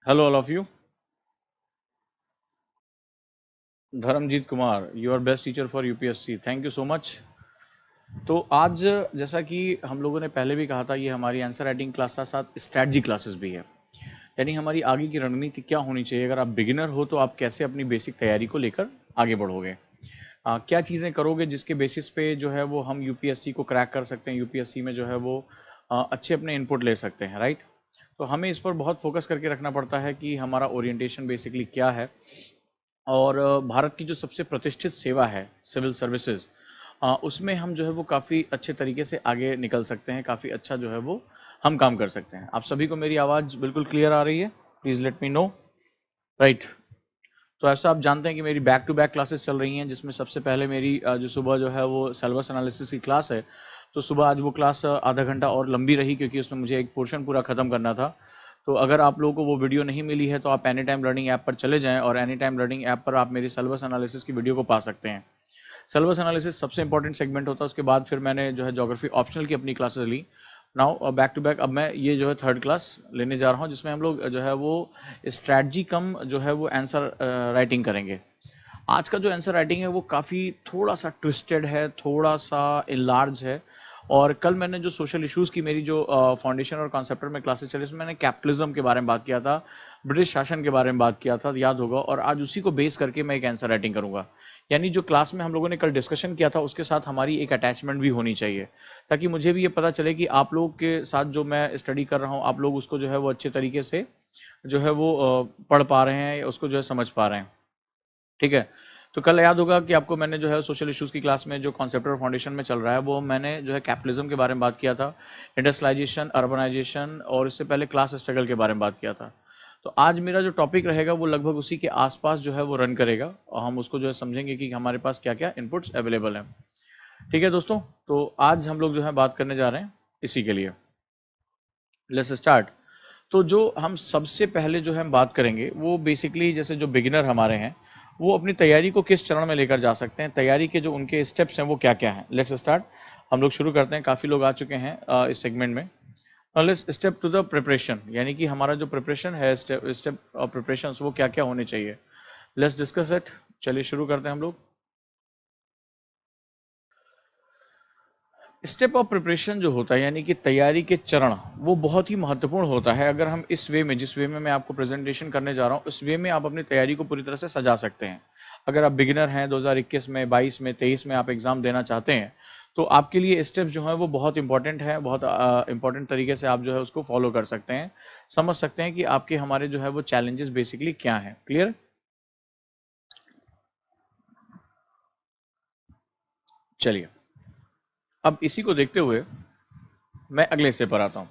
Hello, all of you. Dharmjeet Kumar, your best teacher for UPSC. Thank you so much. तो आज जैसा कि हम लोगों ने पहले भी कहा था, ये हमारी आंसर राइटिंग क्लास का साथ स्ट्रैटेजी क्लासेस भी है। यानी हमारी आगे की रणनीति क्या होनी चाहिए। अगर आप बिगिनर हो तो आप कैसे अपनी बेसिक तैयारी को लेकर आगे बढ़ोगे, क्या चीज़ें करोगे जिसके बेसिस पे जो है वो हम यूपीएससी को क्रैक कर सकते हैं, यूपीएससी में जो है वो अच्छे अपने इनपुट ले सकते हैं, राइट। तो हमें इस पर बहुत फोकस करके रखना पड़ता है कि हमारा ओरिएंटेशन बेसिकली क्या है। और भारत की जो सबसे प्रतिष्ठित सेवा है सिविल सर्विसेज, उसमें हम जो है वो काफ़ी अच्छे तरीके से आगे निकल सकते हैं, काफ़ी अच्छा जो है वो हम काम कर सकते हैं। आप सभी को मेरी आवाज़ बिल्कुल क्लियर आ रही है? Please let me know. Right. तो ऐसा आप जानते हैं कि मेरी बैक टू बैक क्लासेस चल रही हैं, जिसमें सबसे पहले मेरी जो सुबह जो है वो सिलेबस एनालिसिस की क्लास है। तो सुबह आज वो क्लास आधा घंटा और लंबी रही, क्योंकि उसमें मुझे एक पोर्शन पूरा ख़त्म करना था। तो अगर आप लोगों को वो वीडियो नहीं मिली है तो आप एनी टाइम लर्निंग ऐप पर चले जाएं, और एनी टाइम लर्निंग ऐप पर आप मेरी सिलेबस एनालिसिस की वीडियो को पा सकते हैं। सिलेबस एनालिसिस सबसे इंपॉर्टेंट सेगमेंट होता है। उसके बाद फिर मैंने जो है ज्योग्राफी ऑप्शनल की अपनी क्लासेस ली। नाउ बैक टू बैक अब मैं ये जो है थर्ड क्लास लेने जा रहा हूँ, जिसमें हम लोग जो है वो स्ट्रैटेजी कम जो है वो आंसर राइटिंग करेंगे। आज का जो आंसर राइटिंग है वो काफ़ी थोड़ा सा ट्विस्टेड है, थोड़ा सा इलार्ज है। और कल मैंने जो सोशल इश्यूज़ की मेरी जो फाउंडेशन और कॉन्सेप्टर में क्लासेस चली, उसमें मैंने कैपिटलिज्म के बारे में बात किया था, ब्रिटिश शासन के बारे में बात किया था, याद होगा। और आज उसी को बेस करके मैं एक आंसर राइटिंग करूंगा। यानी जो क्लास में हम लोगों ने कल डिस्कशन किया था उसके साथ हमारी एक अटैचमेंट भी होनी चाहिए, ताकि मुझे भी ये पता चले कि आप लोगों के साथ जो मैं स्टडी कर रहा हूँ, आप लोग उसको जो है वो अच्छे तरीके से जो है वो पढ़ पा रहे हैं या उसको जो है समझ पा रहे हैं। ठीक है। तो कल याद होगा कि आपको मैंने जो है सोशल इश्यूज़ की क्लास में जो कॉन्सेप्ट और फाउंडेशन में चल रहा है, वो मैंने जो है कैपिटलिज्म के बारे में बात किया था, इंडस्ट्रियलाइजेशन, अर्बनाइजेशन, और इससे पहले क्लास स्ट्रगल के बारे में बात किया था। तो आज मेरा जो टॉपिक रहेगा वो लगभग उसी के आसपास जो है वो रन करेगा, और हम उसको जो है समझेंगे कि हमारे पास क्या क्या इनपुट्स अवेलेबल हैं। ठीक है दोस्तों, तो आज हम लोग जो है बात करने जा रहे हैं इसी के लिए। Let's start. तो जो हम सबसे पहले जो है हम बात करेंगे वो बेसिकली, जैसे जो बिगिनर हमारे हैं वो अपनी तैयारी को किस चरण में लेकर जा सकते हैं, तैयारी के जो उनके स्टेप्स हैं वो क्या क्या हैं। Let's start. हम लोग शुरू करते हैं। काफ़ी लोग आ चुके हैं इस सेगमेंट में। Let's step to the preparation, यानी कि हमारा जो प्रिपरेशन है, स्टेप ऑफ प्रिपरेशन वो क्या क्या होने चाहिए। Let's discuss it. चलिए शुरू करते हैं हम लोग। स्टेप ऑफ प्रिपरेशन जो होता है, यानी कि तैयारी के चरण, वो बहुत ही महत्वपूर्ण होता है। अगर हम इस वे में, जिस वे में मैं आपको प्रेजेंटेशन करने जा रहा हूँ, उस वे में आप अपनी तैयारी को पूरी तरह से सजा सकते हैं। अगर आप बिगिनर हैं, 2021 में, 22 में, 23 में आप एग्जाम देना चाहते हैं, तो आपके लिए स्टेप्स जो है वो बहुत इंपॉर्टेंट है। बहुत इंपॉर्टेंट तरीके से आप जो है उसको फॉलो कर सकते हैं, समझ सकते हैं कि आपके हमारे जो है वो चैलेंजेस बेसिकली क्या हैं। क्लियर? चलिए, अब इसी को देखते हुए मैं अगले स्टेप पर आता हूँ।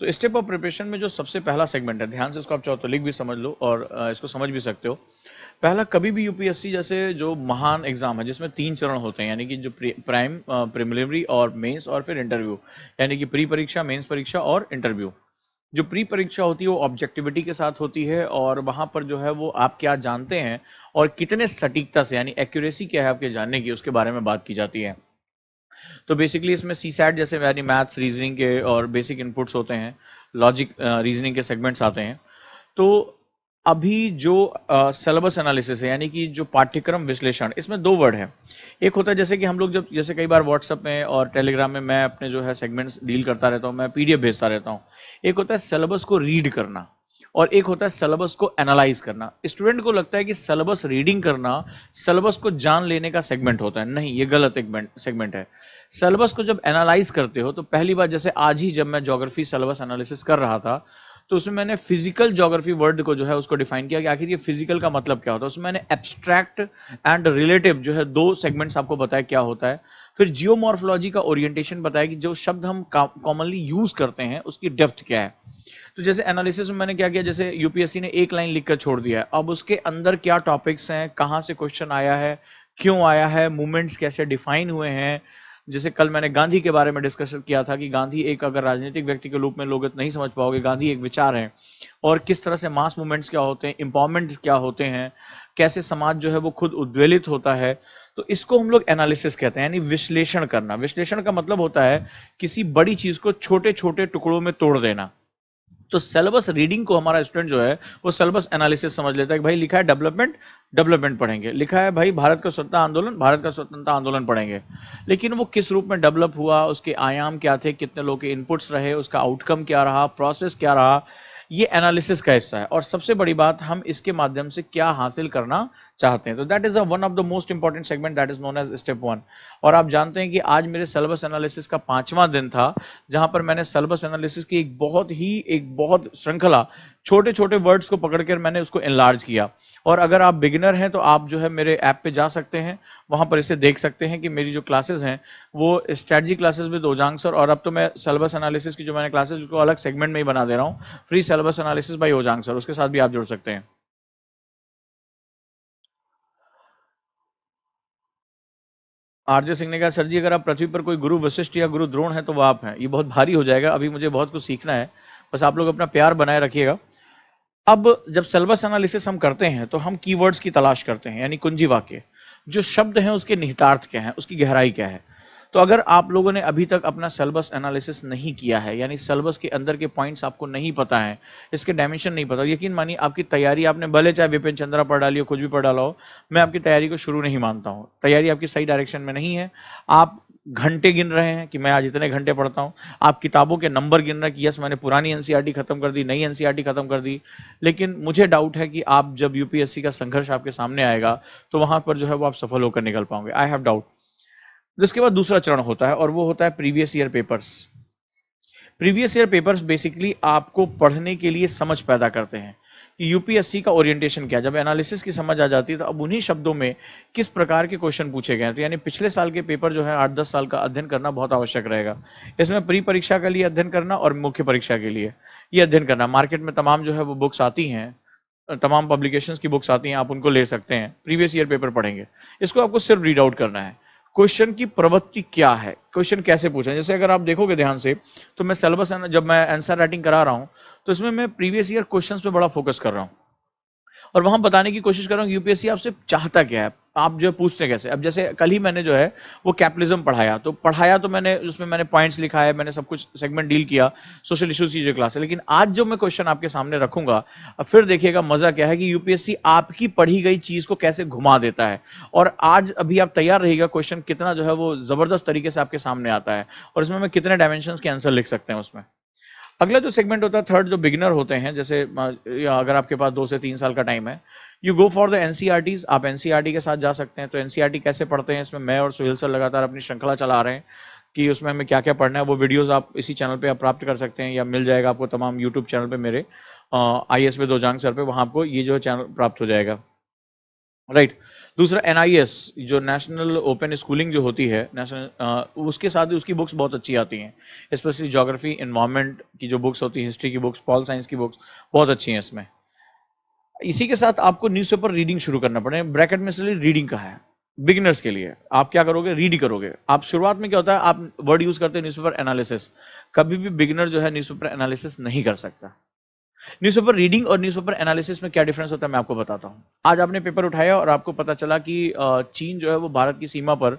तो स्टेप ऑफ प्रिपरेशन में जो सबसे पहला सेगमेंट है, ध्यान से इसको आप चाहो तो लिख भी समझ लो और इसको समझ भी सकते हो। पहला, कभी भी यूपीएससी जैसे जो महान एग्जाम है जिसमें 3 चरण होते हैं, यानी कि जो प्राइम, प्रिलिमिनरी और मेंस, और फिर इंटरव्यू, यानी कि प्री परीक्षा, मेंस परीक्षा और इंटरव्यू। जो प्री परीक्षा होती है वो ऑब्जेक्टिविटी के साथ होती है, और वहां पर जो है वो आप क्या जानते हैं और कितने सटीकता से, यानी एक्यूरेसी क्या है आपके जानने की, उसके बारे में बात की जाती है। तो बेसिकली इसमें सी सैट जैसे यानी मैथ्स, रीजनिंग के और बेसिक इनपुट्स होते हैं, लॉजिक, रीजनिंग के सेगमेंट्स आते हैं। तो अभी जो सिलेबस एनालिसिस है, यानी कि जो पाठ्यक्रम विश्लेषण, इसमें 2 वर्ड है। एक होता है जैसे कि हम लोग जब, जैसे कई बार व्हाट्सएप में और टेलीग्राम में मैं अपने जो है सेगमेंट्स डील करता रहता हूँ, मैं पीडीएफ भेजता रहता हूँ। एक होता है सिलेबस को रीड करना, और एक होता है सिलेबस को एनालाइज करना। स्टूडेंट को लगता है कि सिलेबस रीडिंग करना सिलेबस को जान लेने का सेगमेंट होता है। नहीं, ये गलत सेगमेंट है। सिलेबस को जब एनालाइज करते हो तो पहली बार, जैसे आज ही जब मैं ज्योग्राफी सिलेबस एनालिसिस कर रहा था, तो उसमें मैंने फिजिकल ज्योग्राफी वर्ड को जो है उसको डिफाइन किया कि आखिर ये फिजिकल का मतलब क्या होता है। उसमें मैंने एब्स्ट्रैक्ट एंड रिलेटिव जो है 2 सेगमेंट्स आपको बताया क्या होता है। फिर जियोमॉर्फोलॉजी का ओरिएंटेशन बताया कि जो शब्द हम कॉमनली यूज करते हैं उसकी डेप्थ क्या है। तो जैसे एनालिसिस में मैंने क्या किया, जैसे यूपीएससी ने एक लाइन लिखकर छोड़ दिया है, अब उसके अंदर क्या टॉपिक्स हैं, कहाँ से क्वेश्चन आया है, क्यों आया है, मूवमेंट्स कैसे डिफाइन हुए हैं। जैसे कल मैंने गांधी के बारे में डिस्कशन किया था कि गांधी एक, अगर राजनीतिक व्यक्ति के रूप में लोग नहीं समझ पाओगे, गांधी एक विचार है, और किस तरह से मास मूवमेंट्स क्या होते हैं, इंपावरमेंट क्या होते हैं, कैसे समाज जो है वो खुद उद्वेलित होता है। तो इसको हम लोग एनालिसिस कहते हैं, यानी विश्लेषण करना। विश्लेषण का मतलब होता है किसी बड़ी चीज को छोटे छोटे टुकड़ों में तोड़ देना। तो सिलेबस रीडिंग को हमारा स्टूडेंट जो है वो सिलेबस एनालिसिस समझ लेता है कि भाई लिखा है डेवलपमेंट, डेवलपमेंट पढ़ेंगे, लिखा है भाई भारत का स्वतंत्रता आंदोलन, भारत का स्वतंत्रता आंदोलन पढ़ेंगे, लेकिन वो किस रूप में डेवलप हुआ, उसके आयाम क्या थे, कितने लोग के इनपुट्स रहे, उसका आउटकम क्या रहा, प्रोसेस क्या रहा, ये एनालिसिस का हिस्सा है। और सबसे बड़ी बात, हम इसके माध्यम से क्या हासिल करना चाहते हैं। तो that is one of the most important segment, that is known as step 1। और आप जानते हैं कि आज मेरे सिलेबस एनालिसिस का 5वां दिन था, जहां पर मैंने सिलेबस एनालिसिस की एक बहुत श्रृंखला छोटे छोटे वर्ड्स को पकड़कर मैंने उसको एनलार्ज किया। और अगर आप बिगिनर हैं तो आप जो है मेरे ऐप पे जा सकते हैं, वहां पर इसे देख सकते हैं कि मेरी जो क्लासेस हैं वो स्ट्रेटजी क्लासेस विद ओजांग सर, और अब तो मैं सिलेबस एनालिसिस की जो मैंने क्लासेस उसको अलग सेगमेंट में ही बना दे रहा हूँ, free syllabus analysis by Ojang sir, उसके साथ भी आप जुड़ सकते हैं। आरजे सिंह ने कहा सर जी अगर आप पृथ्वी पर कोई गुरु वशिष्ठ या गुरु द्रोण है तो वो आप हैं। ये बहुत भारी हो जाएगा, अभी मुझे बहुत कुछ सीखना है, बस आप लोग अपना प्यार बनाए रखिएगा। अब जब सिलेबस एनालिसिस हम करते हैं तो हम कीवर्ड्स की तलाश करते हैं, यानी कुंजी वाक्य, जो शब्द हैं उसके निहितार्थ क्या है, उसकी गहराई क्या है। तो अगर आप लोगों ने अभी तक अपना सिलेबस एनालिसिस नहीं किया है, यानी सिलेबस के अंदर के पॉइंट्स आपको नहीं पता है, इसके डायमेंशन नहीं पता, यकीन मानिए आपकी तैयारी, आपने भले चाहे विपिन चंद्रा पढ़ डाली हो, कुछ भी पढ़ डाला हो, मैं आपकी तैयारी को शुरू नहीं मानता हूँ। तैयारी आपकी सही डायरेक्शन में नहीं है। आप घंटे गिन रहे हैं कि मैं आज इतने घंटे पढ़ता हूँ, आप किताबों के नंबर गिन रहे हैं कि यस मैंने पुरानी एनसीईआरटी खत्म कर दी, नई एनसीईआरटी खत्म कर दी, लेकिन मुझे डाउट है कि आप जब यूपीएससी का संघर्ष आपके सामने आएगा तो वहां पर जो है वो आप सफल होकर निकल पाओगे। I have doubt. जिसके बाद दूसरा चरण होता है और वो होता है previous year papers. Previous year papers basically आपको पढ़ने के लिए समझ पैदा करते हैं कि यूपीएससी का ओरिएंटेशन क्या है। जब एनालिसिस की समझ आ जाती है तो अब उन्हीं शब्दों में किस प्रकार के क्वेश्चन पूछे गए हैं, तो यानी पिछले साल के पेपर जो है 8-10 साल का अध्ययन करना बहुत आवश्यक रहेगा। इसमें प्री परीक्षा के लिए अध्ययन करना और मुख्य परीक्षा के लिए ये अध्ययन करना। मार्केट में तमाम जो है वो बुक्स आती हैं, तमाम पब्लिकेशंस की बुक्स आती हैं, आप उनको ले सकते हैं। प्रीवियस ईयर पेपर पढ़ेंगे, इसको आपको सिर्फ रीड आउट करना है। क्वेश्चन की प्रवृत्ति क्या है, क्वेश्चन कैसे पूछे, जैसे अगर आप देखोगे ध्यान से तो मैं सिलेबस जब मैं आंसर राइटिंग करा रहा हूं तो इसमें मैं प्रीवियस ईयर क्वेश्चंस पे बड़ा फोकस कर रहा हूं और वहां बताने की कोशिश कर रहा हूं यूपीएससी आपसे चाहता क्या है, आप जो पूछते कैसे। अब जैसे कल ही मैंने जो है वो कैपिटलिज्म पढ़ाया तो मैंने उसमें मैंने पॉइंट्स लिखा है, मैंने सब कुछ सेगमेंट डील किया, सोशल इश्यूज की जो क्लास है। लेकिन आज जो मैं क्वेश्चन आपके सामने रखूंगा, अब फिर देखिएगा मजा क्या है कि यूपीएससी आपकी पढ़ी गई चीज को कैसे घुमा देता है। और आज अभी आप तैयार रहिएगा, क्वेश्चन कितना जो है वो जबरदस्त तरीके से आपके सामने आता है और इसमें मैं कितने डायमेंशन के आंसर लिख सकते हैं उसमें। अगला जो सेगमेंट होता है थर्ड, जो बिगिनर होते हैं, जैसे अगर आपके पास 2 से 3 साल का टाइम है, you go for the NCERTs. आप एनसीईआरटी के साथ जा सकते हैं। तो एनसीईआरटी कैसे पढ़ते हैं, इसमें मैं और सुहेल सर लगातार अपनी श्रृंखला चला रहे हैं कि उसमें हमें क्या क्या पढ़ना है। वो वीडियोस आप इसी चैनल पे आप प्राप्त कर सकते हैं या मिल जाएगा आपको तमाम यूट्यूब चैनल पे मेरे IAS विद ओजांग सर पे, वहां आपको ये जो चैनल प्राप्त हो जाएगा। राइट। दूसरा NIS, जो नेशनल ओपन स्कूलिंग जो होती है नेशनल, उसके साथ ही उसकी बुक्स बहुत अच्छी आती हैं, स्पेशली ज्योग्राफी एनवायरमेंट की जो बुक्स होती हैं, हिस्ट्री की बुक्स, पॉल साइंस की बुक्स बहुत अच्छी हैं इसमें। इसी के साथ आपको न्यूज़पेपर रीडिंग शुरू करना पड़ेगा। ब्रैकेट में इसलिए रीडिंग का है बिगिनर्स के लिए। आप क्या करोगे, रीड ही करोगे। आप शुरुआत में क्या होता है, आप वर्ड यूज करते हैं न्यूज़पेपर एनालिसिस, कभी भी बिगिनर जो है न्यूज़पेपर एनालिसिस नहीं कर सकता। न्यूज़पेपर रीडिंग और न्यूज़पेपर एनालिसिस में क्या डिफरेंस होता है मैं आपको बताता हूं। आज आपने पेपर उठाया और आपको पता चला कि चीन जो है वो भारत की सीमा पर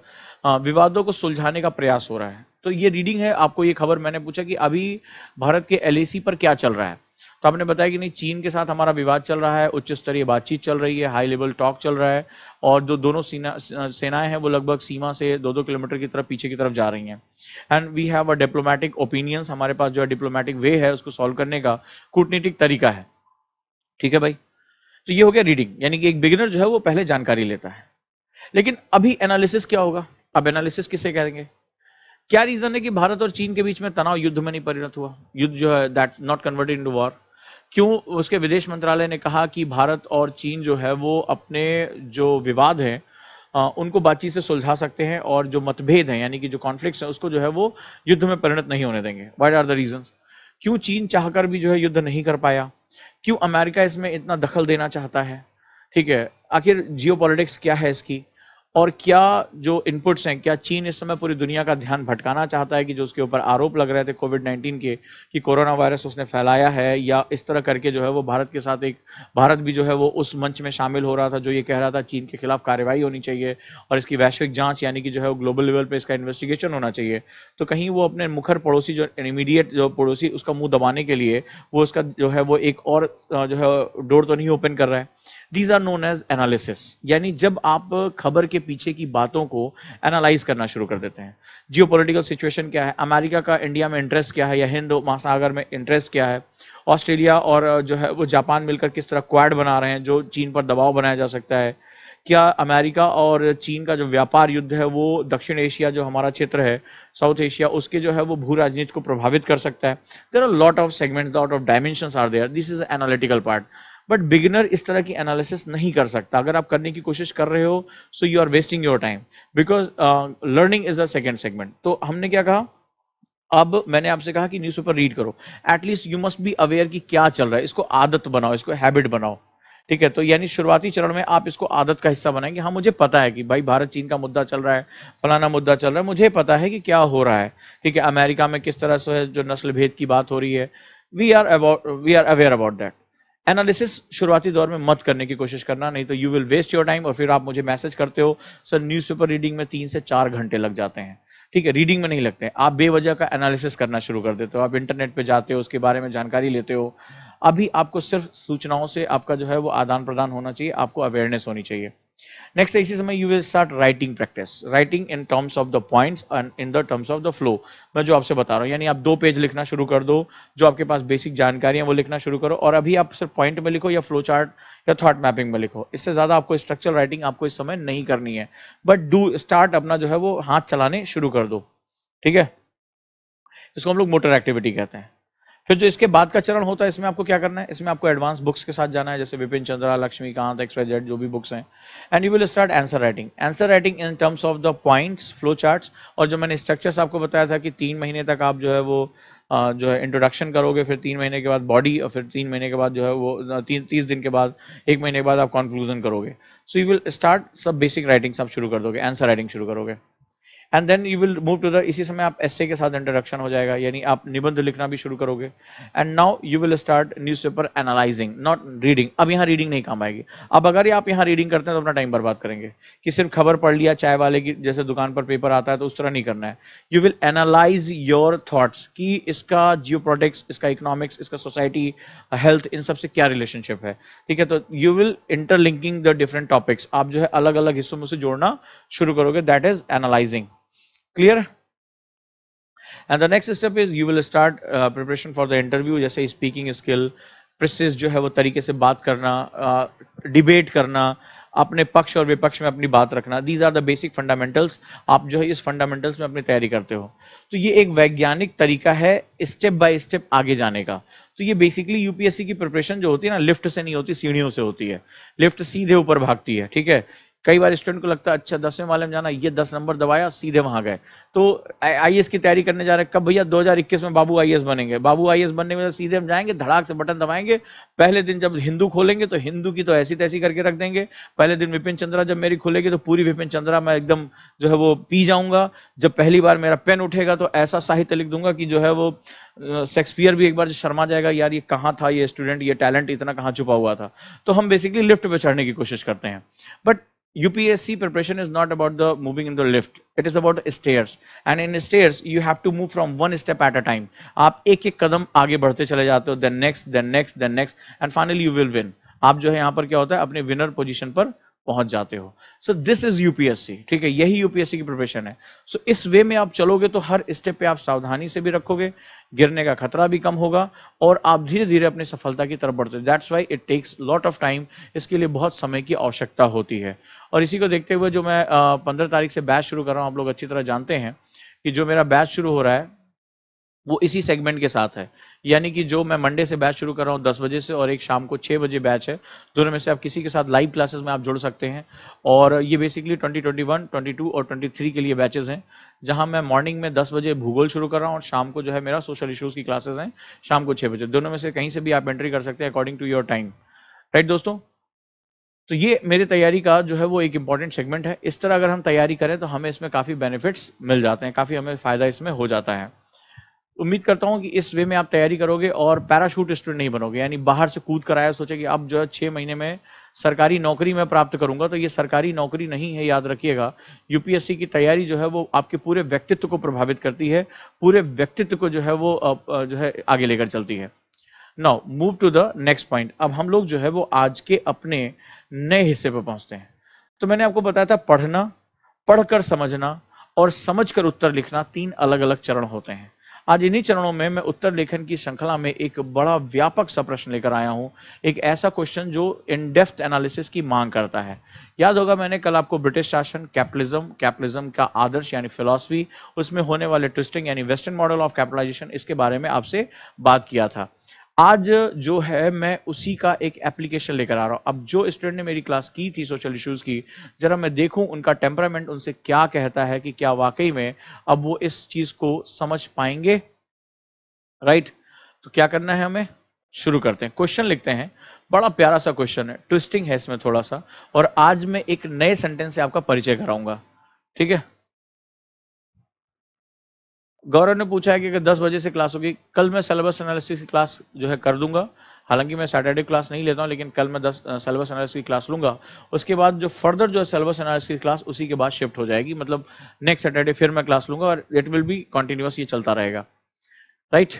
विवादों को सुलझाने का प्रयास हो रहा है, तो ये रीडिंग है। आपको ये खबर मैंने पूछा कि अभी भारत के LAC पर क्या चल रहा है, तो आपने बताया कि नहीं, चीन के साथ हमारा विवाद चल रहा है, उच्च स्तरीय बातचीत चल रही है, हाई लेवल टॉक चल रहा है, और जो दोनों सेनाएं हैं वो लगभग सीमा से 2-2 किलोमीटर की तरफ पीछे की तरफ जा रही हैं। And we have a diplomatic opinions, हमारे पास जो है डिप्लोमेटिक वे है उसको सॉल्व करने का, कूटनीतिक तरीका है। ठीक है भाई, तो ये हो गया रीडिंग, यानी कि एक बिगिनर जो है वो पहले जानकारी लेता है। लेकिन अभी एनालिसिस क्या होगा, अब एनालिसिस किसे कहेंगे। क्या रीजन है कि भारत और चीन के बीच में तनाव युद्ध में नहीं परिणत हुआ, युद्ध जो है that not converted into war. क्यों उसके विदेश मंत्रालय ने कहा कि भारत और चीन जो है वो अपने जो विवाद हैं उनको बातचीत से सुलझा सकते हैं, और जो मतभेद हैं यानी कि जो कॉन्फ्लिक्ट्स हैं उसको जो है वो युद्ध में परिणत नहीं होने देंगे। व्हाट आर द रीजंस, क्यों चीन चाहकर भी जो है युद्ध नहीं कर पाया, क्यों अमेरिका इसमें इतना दखल देना चाहता है, ठीक है, आखिर जियोपॉलिटिक्स क्या है इसकी, और क्या जो इनपुट्स हैं, क्या चीन इस समय पूरी दुनिया का ध्यान भटकाना चाहता है कि जो उसके ऊपर आरोप लग रहे थे कोविड-19 के कि कोरोना वायरस उसने फैलाया है, या इस तरह करके जो है वो भारत के साथ एक भारत भी जो है वो उस मंच में शामिल हो रहा था जो ये कह रहा था चीन के खिलाफ कार्रवाई होनी चाहिए और इसकी वैश्विक जांच यानी कि जो है वो ग्लोबल लेवल पे इसका इन्वेस्टिगेशन होना चाहिए। तो कहीं वो अपने मुखर पड़ोसी जो इमीडिएट जो पड़ोसी उसका मुंह दबाने के लिए वो उसका जो है वो एक और जो है डोर तो नहीं ओपन कर रहा है। These are known as analysis, यानी जब आप खबर के पीछे की बातों को एनालाइज करना शुरू कर देते हैं। जियोपॉलिटिकल सिचुएशन क्या है, अमेरिका का इंडिया में इंटरेस्ट क्या है या हिंद महासागर में इंटरेस्ट क्या है, ऑस्ट्रेलिया और जो है वो जापान मिलकर किस तरह क्वाड बना रहे हैं जो चीन पर दबाव बनाया जा सकता है, क्या अमेरिका और चीन का जो व्यापार युद्ध है वो दक्षिण एशिया जो हमारा क्षेत्र है, साउथ एशिया, उसके जो है वो भू राजनीति को प्रभावित कर सकता है। There are lot of segments, lot of dimensions are there, this is analytical part. But beginner इस तरह की एनालिसिस नहीं कर सकता। अगर आप करने की कोशिश कर रहे हो so you are wasting your time, because learning is the second segment. तो हमने क्या कहा, अब मैंने आपसे कहा कि न्यूज़पेपर रीड करो, at least you must be aware कि क्या चल रहा है, इसको आदत बनाओ, इसको हैबिट बनाओ। ठीक है, तो यानी शुरुआती चरण में आप इसको आदत का हिस्सा बनाएंगे। हाँ, मुझे पता है कि भाई भारत चीन का मुद्दा चल रहा है, फलाना मुद्दा चल रहा है, मुझे पता है कि क्या हो रहा है। ठीक है, अमेरिका में किस तरह से जो नस्ल भेद की बात हो रही है, we are aware about that. Analysis शुरुआती दौर में मत करने की कोशिश करना, नहीं तो you will waste your time और फिर आप मुझे मैसेज करते हो सर न्यूज़पेपर रीडिंग में 3 से 4 घंटे लग जाते हैं। ठीक है, रीडिंग में नहीं लगते हैं, आप बेवजह का एनालिसिस करना शुरू कर देते हो, आप इंटरनेट पे जाते हो, उसके बारे में जानकारी लेते हो। अभी आपको सिर्फ सूचनाओं से आपका जो है वो आदान प्रदान होना चाहिए, आपको अवेयरनेस होनी चाहिए। नेक्स्ट, इसी समय you will start writing practice, writing in terms of the points and in the terms of the flow. मैं जो आपसे बता रहा हूँ, यानी आप 2 पेज लिखना शुरू कर दो, जो आपके पास बेसिक जानकारी है वो लिखना शुरू करो, और अभी आप सिर्फ पॉइंट में लिखो या फ्लो चार्ट या थॉट मैपिंग में लिखो। इससे ज्यादा आपको स्ट्रक्चरल राइटिंग आपको इस समय नहीं करनी है, बट डू स्टार्ट अपना जो है वो हाथ चलाने शुरू कर दो। ठीक है, इसको हम लोग मोटर एक्टिविटी कहते हैं। फिर जो इसके बाद का चरण होता है, इसमें आपको क्या करना है, इसमें आपको एडवांस बुक्स के साथ जाना है, जैसे विपिन चंद्रा, लक्ष्मीकांत, XYZ जो भी बुक्स हैं, and you will start answer writing in terms of the points, flow charts. और जो मैंने स्ट्रक्चर्स आपको बताया था कि 3 महीने तक आप जो है वो जो है इंट्रोडक्शन करोगे, फिर 3 महीने के बाद बॉडी, और फिर 3 महीने के बाद जो है वो 30 दिन के बाद, 1 महीने के बाद आप कंक्लूजन करोगे। सो यू विल स्टार्ट सब बेसिक राइटिंग आप शुरू कर दोगे, आंसर राइटिंग शुरू करोगे, and then you will move to the, इसी समय आप एस्से के साथ इंट्रोडक्शन हो जाएगा, यानी आप निबंध लिखना भी शुरू करोगे। And now you will start newspaper analysing, not reading. अब यहाँ रीडिंग नहीं काम आएगी। अब अगर आप यहाँ रीडिंग करते हैं तो अपना टाइम बर्बाद करेंगे, कि सिर्फ खबर पढ़ लिया, चाय वाले की जैसे दुकान पर पेपर आता है, तो उस तरह नहीं करना है। You will analyse your thoughts कि इसका जियोपॉलिटिक्स, इसका इकोनॉमिक्स, इसका सोसाइटी, हेल्थ, इन सब से क्या रिलेशनशिप है। ठीक है, तो you will interlinking the different topics, आप जो है अलग अलग हिस्सों में से जोड़ना शुरू करोगे, that is analysing. Clear? And the next step is you will start preparation for the interview, जैसे स्पीकिंग स्किल, प्रेसिस जो है वो तरीके से बात करना, डिबेट करना, अपने पक्ष और विपक्ष में अपनी बात रखना। These are the basic fundamentals. आप जो है इस फंडामेंटल्स में अपनी तैयारी करते हो, तो ये एक वैज्ञानिक तरीका है स्टेप बाय स्टेप आगे जाने का। तो ये बेसिकली यूपीएससी की प्रिपरेशन जो होती है ना, लिफ्ट से नहीं होती, सीढ़ियों से होती है। लिफ्ट सीधे ऊपर भागती है। ठीक है, कई बार स्टूडेंट को लगता है अच्छा 10वें वाले में जाना, ये 10 नंबर दबाया, सीधे वहां गए। तो आईएएस की तैयारी करने जा रहे हैं, कब भैया 2021 में बाबू आईएएस बनेंगे। बाबू आईएएस बनने में सीधे हम जाएंगे, धड़ाक से बटन दबाएंगे। पहले दिन जब हिंदू खोलेंगे तो हिंदू की तो ऐसी तैसी करके रख देंगे। पहले दिन विपिन चंद्रा जब मेरी खुलेगी तो पूरी विपिन चंद्रा मैं एकदम जो है वो पी जाऊंगा। जब पहली बार मेरा पेन उठेगा तो ऐसा साहित्य लिख दूंगा कि जो है वो शेक्सपियर भी एक बार शर्मा जाएगा, यार ये कहाँ था, ये स्टूडेंट, ये टैलेंट इतना कहाँ छुपा हुआ था। तो हम बेसिकली लिफ्ट पे चढ़ने की कोशिश करते हैं, but UPSC preparation is not about the moving in the lift. It is about stairs. And in stairs, you have to move from one step at a time. आप एक एक कदम आगे बढ़ते चले जाते हो, then next, then next, then next, and finally you will win. आप जो है यहाँ पर क्या होता है, अपने विनर पोजीशन पर पहुंच जाते हो। So this is UPSC. ठीक है, यही यूपीएससी की प्रिपरेशन है। सो इस वे में आप चलोगे तो हर स्टेप पे आप सावधानी से भी रखोगे, गिरने का खतरा भी कम होगा, और आप धीरे धीरे अपनी सफलता की तरफ बढ़ते हो। That's why it takes lot of time. इसके लिए बहुत समय की आवश्यकता होती है। और इसी को देखते हुए जो मैं 15 तारीख से बैच शुरू कर रहा हूँ, आप लोग अच्छी तरह जानते हैं कि जो मेरा बैच शुरू हो रहा है वो इसी सेगमेंट के साथ है। यानी कि जो मैं मंडे से बैच शुरू कर रहा हूँ 10 बजे से, और एक शाम को 6 बजे बैच है। दोनों में से आप किसी के साथ लाइव क्लासेस में आप जुड़ सकते हैं। और ये बेसिकली 2021, 22 और 23 के लिए बैचेस हैं, जहां मैं मॉर्निंग में 10 बजे भूगोल शुरू कर रहा हूँ, और शाम को जो है मेरा सोशल इश्यूज की क्लासेस हैं शाम को 6 बजे। दोनों में से कहीं से भी आप एंट्री कर सकते हैं according to your time. Right दोस्तों? तो ये मेरी तैयारी का जो है वो एक इंपॉर्टेंट सेगमेंट है। इस तरह अगर हम तैयारी करें तो हमें इसमें काफ़ी बेनिफिट्स मिल जाते हैं, काफ़ी हमें फ़ायदा इसमें हो जाता है। उम्मीद करता हूँ कि इस वे में आप तैयारी करोगे और पैराशूट स्टूडेंट नहीं बनोगे, यानी बाहर से कूद कर आया सोचे कि अब जो है 6 महीने में सरकारी नौकरी मैं प्राप्त करूंगा। तो ये सरकारी नौकरी नहीं है, याद रखिएगा। यूपीएससी की तैयारी जो है वो आपके पूरे व्यक्तित्व को प्रभावित करती है, पूरे व्यक्तित्व को जो है वो जो है आगे लेकर चलती है। Now move to the next point. अब हम लोग जो है वो आज के अपने नए हिस्से पर पहुंचते हैं। तो मैंने आपको बताया था पढ़ना, पढ़कर समझना और समझकर उत्तर लिखना 3 अलग अलग चरण होते हैं। आज इन्हीं चरणों में मैं उत्तर लेखन की श्रृंखला में एक बड़ा व्यापक सा प्रश्न लेकर आया हूं, एक ऐसा क्वेश्चन जो इन डेप्थ एनालिसिस की मांग करता है। याद होगा मैंने कल आपको ब्रिटिश शासन, कैपिटलिज्म का आदर्श यानी फिलॉसफी, उसमें होने वाले ट्विस्टिंग यानी वेस्टर्न मॉडल ऑफ कैपिटलाइजेशन, इसके बारे में आपसे बात किया था। आज जो है मैं उसी का एक एप्लीकेशन लेकर आ रहा हूं। अब जो स्टूडेंट ने मेरी क्लास की थी सोशल इश्यूज की, जरा मैं देखूं उनका टेम्परामेंट उनसे क्या कहता है कि क्या वाकई में अब वो इस चीज को समझ पाएंगे। राइट, तो क्या करना है हमें, शुरू करते हैं। क्वेश्चन लिखते हैं, बड़ा प्यारा सा क्वेश्चन है, ट्विस्टिंग है इसमें थोड़ा सा, और आज मैं एक नए सेंटेंस से आपका परिचय कराऊंगा। ठीक है, गौरव ने पूछा है कि अगर 10 बजे से क्लास होगी, कल मैं सिलेबस एनालिसिस की क्लास जो है कर दूंगा। हालांकि मैं सैटरडे क्लास नहीं लेता हूं, लेकिन कल मैं 10 सिलेबस एनालिसिस की क्लास लूंगा। उसके बाद जो फर्दर जो है सिलेबस एनालिसिस की क्लास उसी के बाद शिफ्ट हो जाएगी, मतलब नेक्स्ट सैटरडे फिर मैं क्लास लूंगा और इट विल बी कंटिन्यूअस, ये चलता रहेगा। राइट,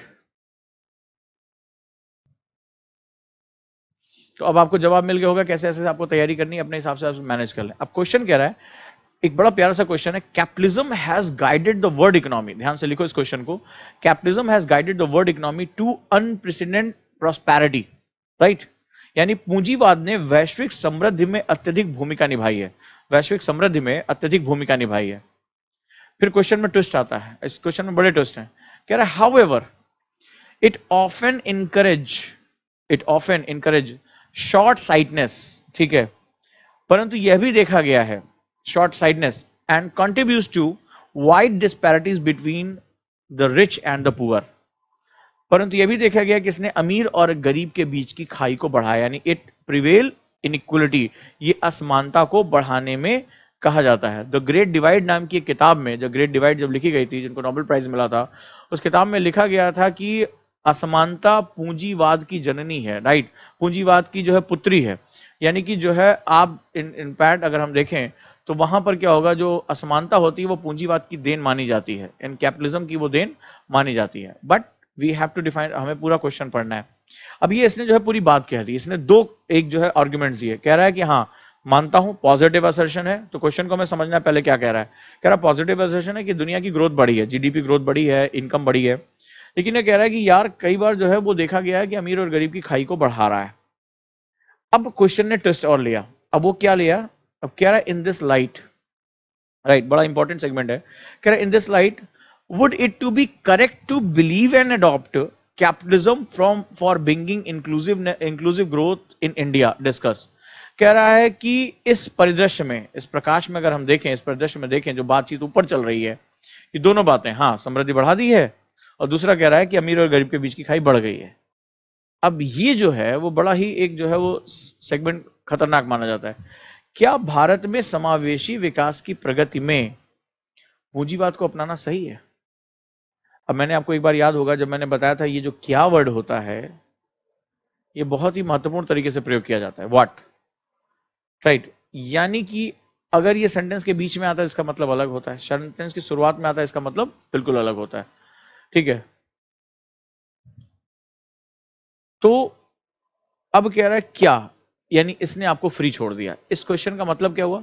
तो अब आपको जवाब मिल गया होगा कैसे ऐसे आपको तैयारी करनी है, अपने हिसाब से आप मैनेज कर लें। अब क्वेश्चन कह रहा है, एक बड़ा प्यारा सा क्वेश्चन है, capitalism has guided the world economy. ध्यान से लिखो इस क्वेश्चन को, capitalism has guided the world economy to unprecedented prosperity. Right, यानी पूंजीवाद ने वैश्विक समृद्धि में अत्यधिक भूमिका निभाई है, वैश्विक समृद्धि में अत्यधिक भूमिका निभाई है। फिर क्वेश्चन में ट्विस्ट आता है, इस क्वेश्चन में बड़े ट्विस्ट हैं। कह रहा है however it often encourage short sightedness. ठीक है, परंतु यह भी देखा गया है, short sightedness and contributes to wide disparities between the rich and the poor. परंतु यह भी देखा गया कि इसने अमीर और गरीब के बीच की खाई को बढ़ाया, यानी इट प्रिवेल इनइक्वलिटी, ये असमानता को बढ़ाने में कहा जाता है। द ग्रेट डिवाइड नाम की एक किताब में, जो ग्रेट डिवाइड जब लिखी गई थी, जिनको नोबेल प्राइज मिला था, उस किताब में लिखा गया था कि असमानता पूंजीवाद की जननी है। राइट, पूंजीवाद की जो है पुत्री है, यानी कि जो है आप इनफैक्ट अगर हम देखें तो वहां पर क्या होगा, जो असमानता होती है वो पूंजीवाद की देन मानी जाती है, इन कैपिटलिज्म की वो देन मानी जाती है। But we have to define, हमें पूरा क्वेश्चन पढ़ना है। अब ये इसने जो है पूरी बात कह दी, इसने दो एक जो है आर्गुमेंट्स दिए। कह रहा है कि हाँ मानता हूं पॉजिटिव असर्शन है, तो क्वेश्चन को हमें समझना है पहले क्या कह रहा है। कह रहा है पॉजिटिव असर्शन है कि दुनिया की ग्रोथ बढ़ी है, जीडीपी ग्रोथ बढ़ी है, इनकम बढ़ी है, लेकिन ये कह रहा है कि यार कई बार जो है वो देखा गया है कि अमीर और गरीब की खाई को बढ़ा रहा है। अब क्वेश्चन ने ट्विस्ट और लिया, अब वो क्या लिया, अब कह रहा है इन दिस लाइट, राइट, बड़ा इंपॉर्टेंट सेगमेंट है। कह रहा है in this light would it to be correct to believe and adopt capitalism from for bringing inclusive growth in India? Discuss। कह रहा है कि इस परिदृश्य में, इस प्रकाश में अगर हम देखें, इस परिदृश्य में देखें जो बातचीत ऊपर चल रही है, ये दोनों बातें, हाँ समृद्धि बढ़ा दी है, और दूसरा कह रहा है कि अमीर और गरीब के बीच की खाई बढ़ गई है। अब ये जो है वो बड़ा ही एक जो है वो सेगमेंट खतरनाक माना जाता है। क्या भारत में समावेशी विकास की प्रगति में पूंजीवाद को अपनाना सही है? अब मैंने आपको एक बार याद होगा जब मैंने बताया था ये जो क्या वर्ड होता है ये बहुत ही महत्वपूर्ण तरीके से प्रयोग किया जाता है, व्हाट। राइट, यानी कि अगर ये सेंटेंस के बीच में आता है इसका मतलब अलग होता है, सेंटेंस की शुरुआत में आता है इसका मतलब बिल्कुल अलग होता है। ठीक है, तो अब कह रहा है क्या, यानी इसने आपको फ्री छोड़ दिया। इस क्वेश्चन का मतलब क्या हुआ,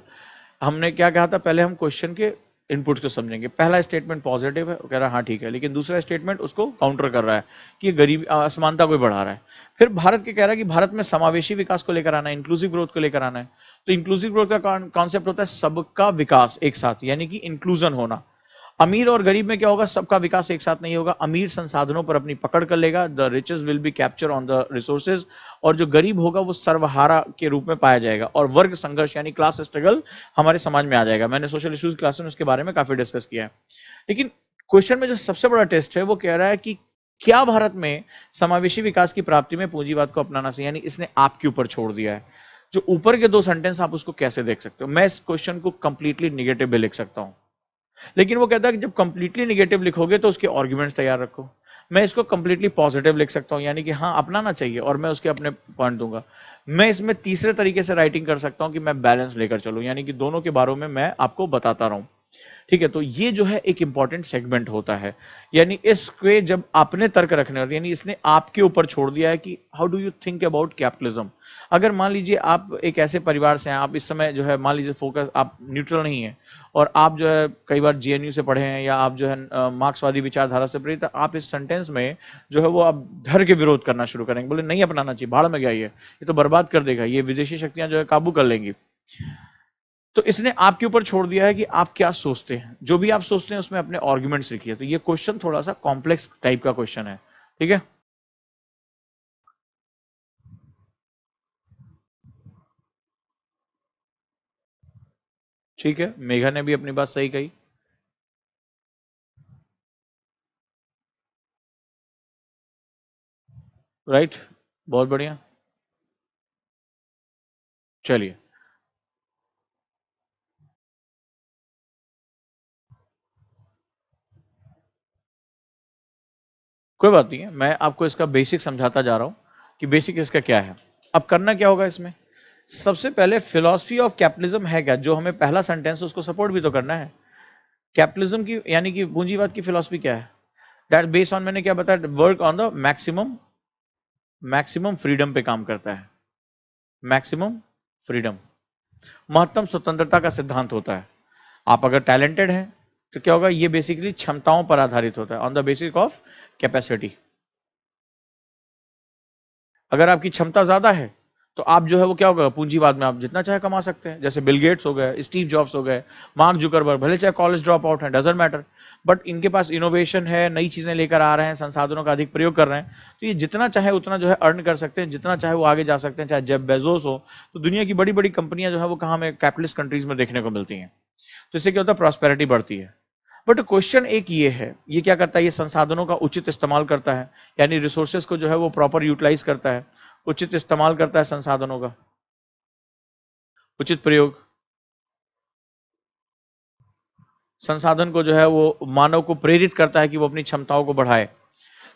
हमने क्या कहा था, पहले हम क्वेश्चन के इनपुट्स को समझेंगे। पहला स्टेटमेंट पॉजिटिव है, वो कह रहा है हाँ ठीक है, लेकिन दूसरा स्टेटमेंट उसको काउंटर कर रहा है कि गरीब असमानता को बढ़ा रहा है। फिर भारत के कह रहा है कि भारत में समावेशी विकास को लेकर आना है, इंक्लूसिव ग्रोथ को लेकर आना है। तो इंक्लूसिव ग्रोथ का कॉन्सेप्ट होता है सबका विकास एक साथ, यानी कि इंक्लूजन होना। अमीर और गरीब में क्या होगा, सबका विकास एक साथ नहीं होगा। अमीर संसाधनों पर अपनी पकड़ कर लेगा, the riches will be capture on the resources, और जो गरीब होगा वो सर्वहारा के रूप में पाया जाएगा, और वर्ग संघर्ष यानी क्लास स्ट्रगल हमारे समाज में आ जाएगा। मैंने सोशल इश्यूज क्लास में उसके बारे में काफी डिस्कस किया है। लेकिन क्वेश्चन में जो सबसे बड़ा टेस्ट है वो कह रहा है कि क्या भारत में समावेशी विकास की प्राप्ति में पूंजीवाद को अपनाना चाहिए, यानी इसने आपके ऊपर छोड़ दिया है। जो ऊपर के दो सेंटेंस आप उसको कैसे देख सकते हो? मैं इस क्वेश्चन को कंप्लीटली निगेटिव भी लिख सकता हूं, लेकिन वो कहता है कि जब कंप्लीटली निगेटिव लिखोगे तो उसके आर्ग्यूमेंट्स तैयार रखो। मैं इसको कंप्लीटली पॉजिटिव लिख सकता हूं, यानी कि हाँ अपनाना चाहिए, और मैं उसके अपने पॉइंट दूंगा। मैं इसमें तीसरे तरीके से राइटिंग कर सकता हूं कि मैं बैलेंस लेकर चलूं, यानी कि दोनों के बारे में मैं आपको बताता रहूं। ठीक है, तो ये जो है एक इंपॉर्टेंट सेगमेंट होता है, यानी इसके जब आपने तर्क रखने होते, यानी इसने आपके ऊपर छोड़ दिया है कि how do you think about capitalism. अगर मान लीजिए आप एक ऐसे परिवार से हैं, आप इस समय जो है मान लीजिए फोकस आप न्यूट्रल नहीं है, और आप जो है कई बार जेएनयू से पढ़े हैं या आप जो है मार्क्सवादी विचारधारा से प्रेरित, आप इस सेंटेंस में जो है वो आप धर के विरोध करना शुरू करेंगे, बोले नहीं अपनाना चाहिए, भाड़ में गया ये तो बर्बाद कर देगा, ये विदेशी शक्तियां जो है काबू कर लेंगी। तो इसने आपके ऊपर छोड़ दिया है कि आप क्या सोचते हैं, जो भी आप सोचते हैं उसमें अपने आर्गुमेंट्स लिखिए। तो ये क्वेश्चन थोड़ा सा कॉम्प्लेक्स टाइप का क्वेश्चन है, ठीक है। ठीक है, मेघा ने भी अपनी बात सही कही। राइट, बहुत बढ़िया। चलिए, कोई बात नहीं है, मैं आपको इसका बेसिक समझाता जा रहा हूं कि बेसिक इसका क्या है। अब करना क्या होगा इसमें, सबसे पहले फिलॉसफी ऑफ कैपिटलिज्म है क्या, जो हमें पहला सेंटेंस उसको सपोर्ट भी तो करना है। कैपिटलिज्म की यानी कि पूंजीवाद की फिलॉसफी क्या है, दैट बेस्ड ऑन, मैंने क्या बताया, work on the maximum maximum freedom पे काम करता है। मैक्सिमम फ्रीडम, महत्तम स्वतंत्रता का सिद्धांत होता है। आप अगर टैलेंटेड हैं तो क्या होगा, ये बेसिकली क्षमताओं पर आधारित होता है, on the basis of capacity. अगर आपकी क्षमता ज्यादा है तो आप जो है वो क्या होगा, पूंजीवाद में आप जितना चाहे कमा सकते हैं। जैसे बिल गेट्स हो गए, स्टीव जॉब्स हो गए, मार्क जुकरबर्ग, भले चाहे कॉलेज ड्रॉप आउट है, डजंट मैटर, बट इनके पास इनोवेशन है, नई चीजें लेकर आ रहे हैं, संसाधनों का अधिक प्रयोग कर रहे हैं, तो ये जितना चाहे उतना जो है अर्न कर सकते हैं, जितना चाहे वो आगे जा सकते हैं। चाहे जेफ बेजोस हो, तो दुनिया की बड़ी बड़ी कंपनियां जो है वो कहाँ में, कैपिटलिस्ट कंट्रीज में देखने को मिलती हैं। तो इससे क्या होता है, प्रॉस्पेरिटी बढ़ती है। बट क्वेश्चन एक ये है, ये क्या करता है, ये संसाधनों का उचित इस्तेमाल करता है, यानी रिसोर्सेज को जो है वो प्रॉपर यूटिलाइज करता है, उचित इस्तेमाल करता है संसाधनों का, उचित प्रयोग, संसाधन को जो है वो मानव को प्रेरित करता है कि वो अपनी क्षमताओं को बढ़ाए।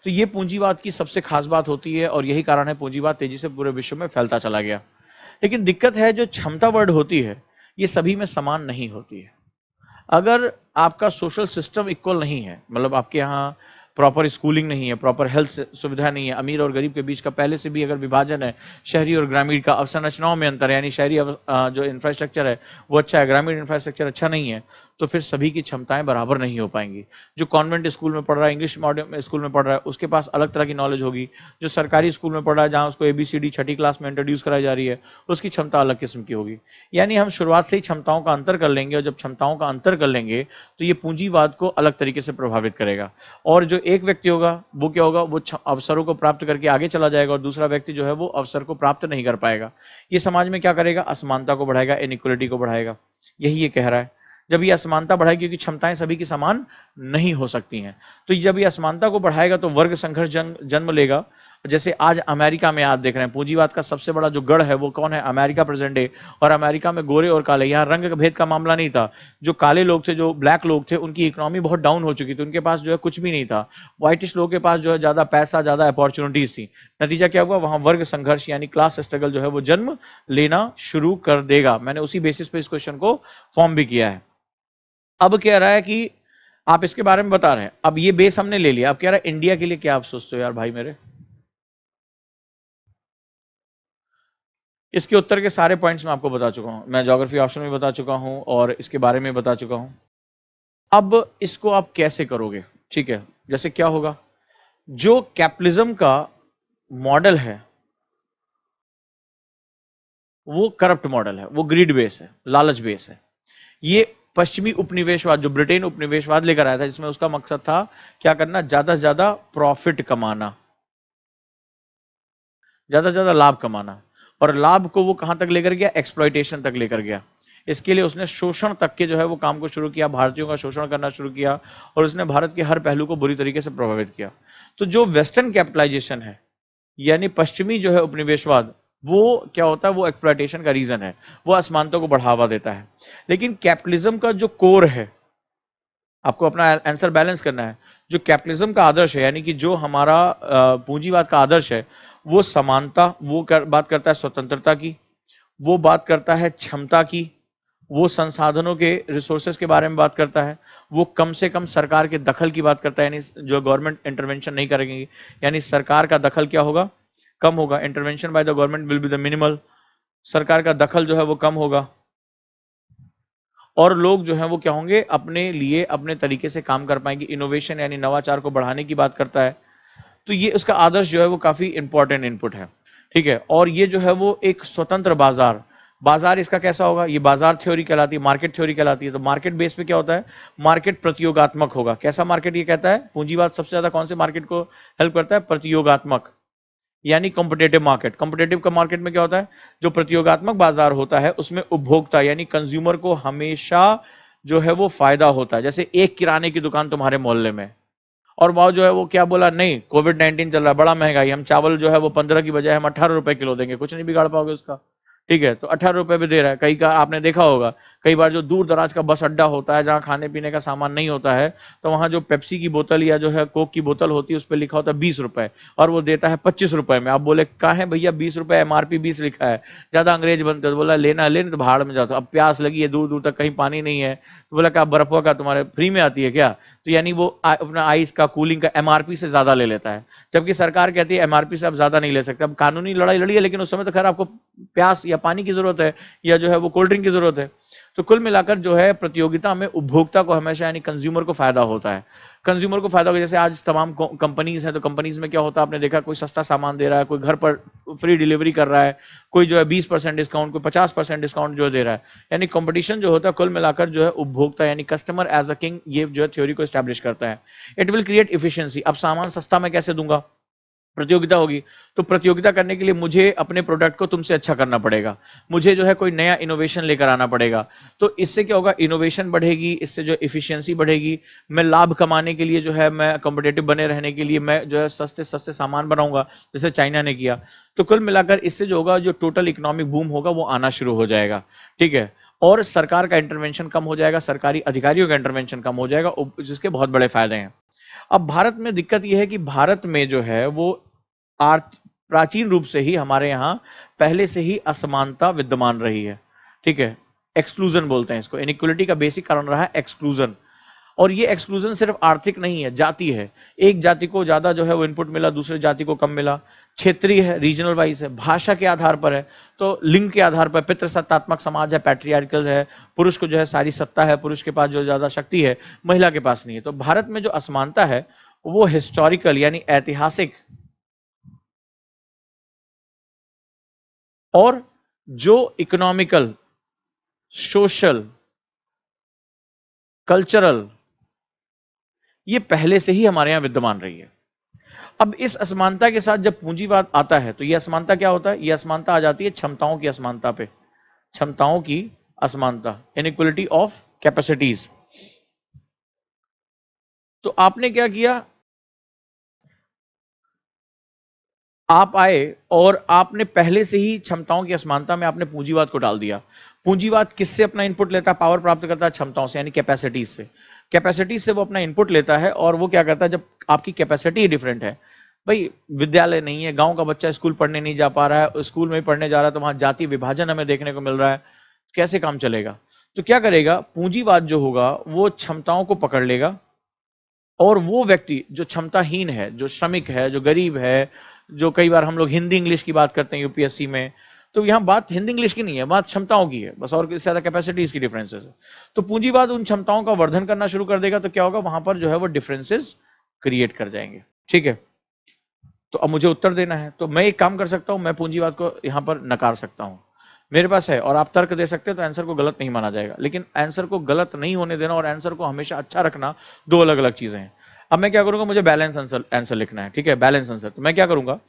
तो ये पूंजीवाद की सबसे खास बात होती है, और यही कारण है पूंजीवाद तेजी से पूरे विश्व में फैलता चला गया। लेकिन दिक्कत है, जो क्षमता वर्ड होती है ये सभी में समान नहीं होती है। अगर आपका सोशल सिस्टम इक्वल नहीं है, मतलब आपके यहाँ प्रॉपर स्कूलिंग नहीं है, प्रॉपर हेल्थ सुविधा नहीं है, अमीर और गरीब के बीच का पहले से भी अगर विभाजन है, शहरी और ग्रामीण का अवसंरचनाओं में अंतर है, यानी शहरी जो इंफ्रास्ट्रक्चर है वो अच्छा है, ग्रामीण इंफ्रास्ट्रक्चर अच्छा नहीं है, तो फिर सभी की क्षमताएं बराबर नहीं हो पाएंगी। जो कॉन्वेंट स्कूल में पढ़ रहा है, इंग्लिश मीडियम स्कूल में पढ़ रहा है, उसके पास अलग तरह की नॉलेज होगी। जो सरकारी स्कूल में पढ़ रहा है, जहाँ उसको ABCD छठी क्लास में इंट्रोड्यूस कराई जा रही है, उसकी क्षमता अलग किस्म की होगी। यानी हम शुरुआत से ही क्षमताओं का अंतर कर लेंगे, और जब क्षमताओं का अंतर कर लेंगे तो ये पूंजीवाद को अलग तरीके से प्रभावित करेगा। और जो एक व्यक्ति होगा वो क्या होगा, वो अवसरों को प्राप्त करके आगे चला जाएगा, और दूसरा व्यक्ति जो है वो अवसर को प्राप्त नहीं कर पाएगा। ये समाज में क्या करेगा, असमानता को बढ़ाएगा, इनइक्वालिटी को बढ़ाएगा। यही ये कह रहा है। जब ये असमानता बढ़ाएगी, क्योंकि क्षमताएं सभी की समान नहीं हो सकती हैं, तो जब ये असमानता को बढ़ाएगा तो वर्ग संघर्ष जन्म लेगा। जैसे आज अमेरिका में आप देख रहे हैं, पूंजीवाद का सबसे बड़ा जो गढ़ है वो कौन है, अमेरिका प्रेजेंट डे। और अमेरिका में गोरे और काले, यहाँ रंग भेद का मामला नहीं था। जो काले लोग थे, जो ब्लैक लोग थे, उनकी इकोनॉमी बहुत डाउन हो चुकी थी, उनके पास जो है कुछ भी नहीं था। व्हाइटिश लोगों के पास जो है ज्यादा पैसा, ज्यादा अपॉर्चुनिटीज थी। नतीजा क्या हुआ, वहां वर्ग संघर्ष यानी क्लास स्ट्रगल जो है वो जन्म लेना शुरू कर देगा। मैंने उसी बेसिस पे इस क्वेश्चन को फॉर्म भी किया है। अब कह रहा है कि आप इसके बारे में बता रहे हैं, अब ये बेस हमने ले लिया, अब कह रहा है इंडिया के लिए क्या आप सोचते हो यार भाई मेरे। इसके उत्तर के सारे पॉइंट्स मैं आपको बता चुका हूं, मैं ज्योग्राफी ऑप्शन में बता चुका हूं और इसके बारे में बता चुका हूं। अब इसको आप कैसे करोगे, ठीक है। जैसे क्या होगा, जो कैपिटलिज्म का मॉडल है वो करप्ट मॉडल है, वो ग्रीड बेस है, लालच बेस है। ये पश्चिमी उपनिवेशवाद, जो ब्रिटेन उपनिवेशवाद लेकर आया था, जिसमें उसका मकसद था क्या करना, ज्यादा से ज्यादा प्रॉफिट कमाना, ज्यादा से ज्यादा लाभ कमाना। और लाभ को वो कहां तक लेकर गया, एक्सप्लॉयटेशन तक लेकर गया। इसके लिए उसने शोषण तक के जो है वो काम को शुरू किया, भारतीयों का शोषण करना शुरू किया, और उसने भारत के हर पहलू को बुरी तरीके से प्रभावित किया। तो जो वेस्टर्न कैपिटलाइजेशन है, यानी पश्चिमी जो है उपनिवेशवाद, वो क्या होता है, वो एक्सप्लॉयटेशन का रीजन है, वो असमानता को बढ़ावा देता है। लेकिन कैपिटलिज्म का जो कोर है, आपको अपना आंसर बैलेंस करना है, जो कैपिटलिज्म का आदर्श है, यानी कि जो हमारा पूंजीवाद का आदर्श है, वो समानता, वो बात करता है स्वतंत्रता की, वो बात करता है क्षमता की, वो संसाधनों के रिसोर्सेज के बारे में बात करता है, वो कम से कम सरकार के दखल की बात करता है, यानी जो गवर्नमेंट इंटरवेंशन नहीं करेंगे, यानी सरकार का दखल क्या होगा, कम होगा। Intervention by the government will be the minimal, सरकार का दखल जो है वो कम होगा, और लोग जो है वो क्या होंगे, अपने लिए अपने तरीके से काम कर पाएंगे। इनोवेशन यानी नवाचार को बढ़ाने की बात करता है। तो ये उसका आदर्श जो है वो काफी इंपॉर्टेंट इनपुट है, ठीक है। और ये जो है वो एक स्वतंत्र बाजार, बाजार इसका कैसा होगा, ये बाजार थ्योरी कहलाती है, मार्केट थ्योरी कहलाती है। तो मार्केट बेस पे क्या होता है, मार्केट प्रतियोगात्मक होगा। कैसा मार्केट ये कहता है, पूंजीवाद सबसे ज्यादा कौन से मार्केट को हेल्प करता है, प्रतियोगात्मक, यानी कॉम्पिटेटिव मार्केट। कॉम्पिटेटिव का मार्केट में क्या होता है, जो प्रतियोगात्मक बाजार होता है उसमें उपभोक्ता यानी कंज्यूमर को हमेशा जो है वो फायदा होता है। जैसे एक किराने की दुकान तुम्हारे मोहल्ले में, और वो जो है वो क्या बोला, नहीं कोविड-19 चल रहा है, बड़ा महंगाई, हम चावल जो है वो 15 की बजाय हम 18 रुपए किलो देंगे, कुछ नहीं बिगाड़ पाओगे उसका, ठीक है। तो 18 रुपए पे दे रहा है। कई का आपने देखा होगा, कई बार जो दूर दराज का बस अड्डा होता है जहां खाने पीने का सामान नहीं होता है, तो वहां जो पेप्सी की बोतल या जो है कोक की बोतल होती है उस पर लिखा होता है 20 रुपए, और वो देता है 25 रुपए में। आप बोले कहा है भैया 20 रुपए, एमआरपी 20 लिखा है, ज्यादा अंग्रेज बनते हो। तो बोला लेना लेना, तो भाड़ में जाता। अब प्यास लगी है, दूर दूर तक कहीं पानी नहीं है, तो बोला क्या बर्फों का तुम्हारे फ्री में आती है क्या, तो यानी वो अपना आइस का कूलिंग का एमआरपी से ज्यादा ले लेता है, जबकि सरकार कहती है एमआरपी से आप ज्यादा नहीं ले सकते। अब कानूनी लड़ाई लड़ी है, लेकिन उस समय तो खैर आपको प्यास या पानी की जरूरत है, या जो है वो कोल्ड ड्रिंक की जरूरत है। तो कुल मिलाकर जो है प्रतियोगिता में उपभोक्ता को हमेशा यानी कंज्यूमर को फायदा होता है। कंज्यूमर को फायदा होगा, जैसे आज तमाम कंपनीज हैं, तो कंपनीज में क्या होता है, आपने देखा कोई सस्ता सामान दे रहा है, कोई घर पर फ्री डिलीवरी कर रहा है, कोई जो है 20% डिस्काउंट, कोई 50% डिस्काउंट जो दे रहा है। यानी कंपटीशन जो होता है कुल मिलाकर जो है उपभोक्ता यानी कस्टमर एज अ किंग, ये जो है थ्योरी को एस्टैब्लिश करता है। It will create efficiency. अब सामान सस्ता मैं कैसे दूंगा, प्रतियोगिता होगी। तो प्रतियोगिता करने के लिए मुझे अपने प्रोडक्ट को तुमसे अच्छा करना पड़ेगा, मुझे जो है कोई नया इनोवेशन लेकर आना पड़ेगा। तो इससे क्या होगा, इनोवेशन बढ़ेगी, इससे जो एफिशिएंसी बढ़ेगी। मैं लाभ कमाने के लिए जो है, मैं कॉम्पिटेटिव बने रहने के लिए मैं जो है सस्ते सस्ते सामान बनाऊंगा, जैसे चाइना ने किया। तो कुल मिलाकर इससे जो होगा, जो टोटल इकोनॉमिक बूम होगा वो आना शुरू हो जाएगा, ठीक है। और सरकार का इंटरवेंशन कम हो जाएगा, सरकारी अधिकारियों का इंटरवेंशन कम हो जाएगा, जिसके बहुत बड़े फायदे हैं। अब भारत में दिक्कत यह है कि भारत में जो है वो प्राचीन रूप से ही हमारे यहाँ पहले से ही असमानता विद्यमान रही है, ठीक है। एक्सक्लूजन बोलते हैं इसको, इनइक्वलिटी का बेसिक कारण रहा है एक्सक्लूजन। और ये एक्सक्लूजन सिर्फ आर्थिक नहीं है, जाति है। एक जाति को ज्यादा जो है वो इनपुट मिला, दूसरे जाति को कम मिला। क्षेत्रीय है, रीजनल वाइज है, भाषा के आधार पर है, तो लिंग के आधार पर पितृसत्तात्मक समाज है, पैट्रियार्कल है, पुरुष को जो है सारी सत्ता है, पुरुष के पास जो ज्यादा शक्ति है, महिला के पास नहीं है। तो भारत में जो असमानता है वो हिस्टोरिकल यानी ऐतिहासिक, और जो इकोनॉमिकल, सोशल, कल्चरल, ये पहले से ही हमारे यहां विद्यमान रही है। अब इस असमानता के साथ जब पूंजीवाद आता है, तो यह असमानता क्या होता है, यह असमानता आ जाती है क्षमताओं की असमानता पे, क्षमताओं की असमानता, इनइक्वलिटी ऑफ कैपेसिटीज। तो आपने क्या किया, आप आए और आपने पहले से ही क्षमताओं की असमानता में आपने पूंजीवाद को डाल दिया। पूंजीवाद किससे अपना इनपुट लेता है, पावर प्राप्त करता है क्षमताओं से यानी कैपेसिटीज से। कैपेसिटीज से वो अपना इनपुट लेता है, और वो क्या करता है, जब आपकी कैपेसिटी डिफरेंट है, भाई विद्यालय नहीं है, गांव का बच्चा स्कूल पढ़ने नहीं जा पा रहा है, स्कूल में पढ़ने जा रहा है, तो वहां जाति विभाजन हमें देखने को मिल रहा है, कैसे काम चलेगा। तो क्या करेगा पूंजीवाद जो होगा, वो क्षमताओं को पकड़ लेगा, और वो व्यक्ति जो क्षमताहीन है, जो श्रमिक है, जो गरीब है, जो कई बार हम लोग हिंदी इंग्लिश की बात करते हैं यूपीएससी में, तो यहाँ बात हिंदी इंग्लिश की नहीं है, बात क्षमताओं की है बस, और इससे ज्यादा कैपेसिटीज की डिफरेंसेस है। तो पूंजीवाद उन क्षमताओं का वर्धन करना शुरू कर देगा, तो क्या होगा, वहां पर जो है वो डिफरेंसेस क्रिएट कर जाएंगे, ठीक है। तो अब मुझे उत्तर देना है, तो मैं एक काम कर सकता हूं, मैं पूंजीवाद को यहां पर नकार सकता हूं, मेरे पास है, और आप तर्क दे सकते हैं, तो आंसर को गलत नहीं माना जाएगा। लेकिन आंसर को गलत नहीं होने देना और आंसर को हमेशा अच्छा रखना दो अलग अलग चीजें हैं। अब मैं क्या करूंगा, मुझे बैलेंस आंसर लिखना है, ठीक है, बैलेंस आंसर। तो मैं क्या करूंगा,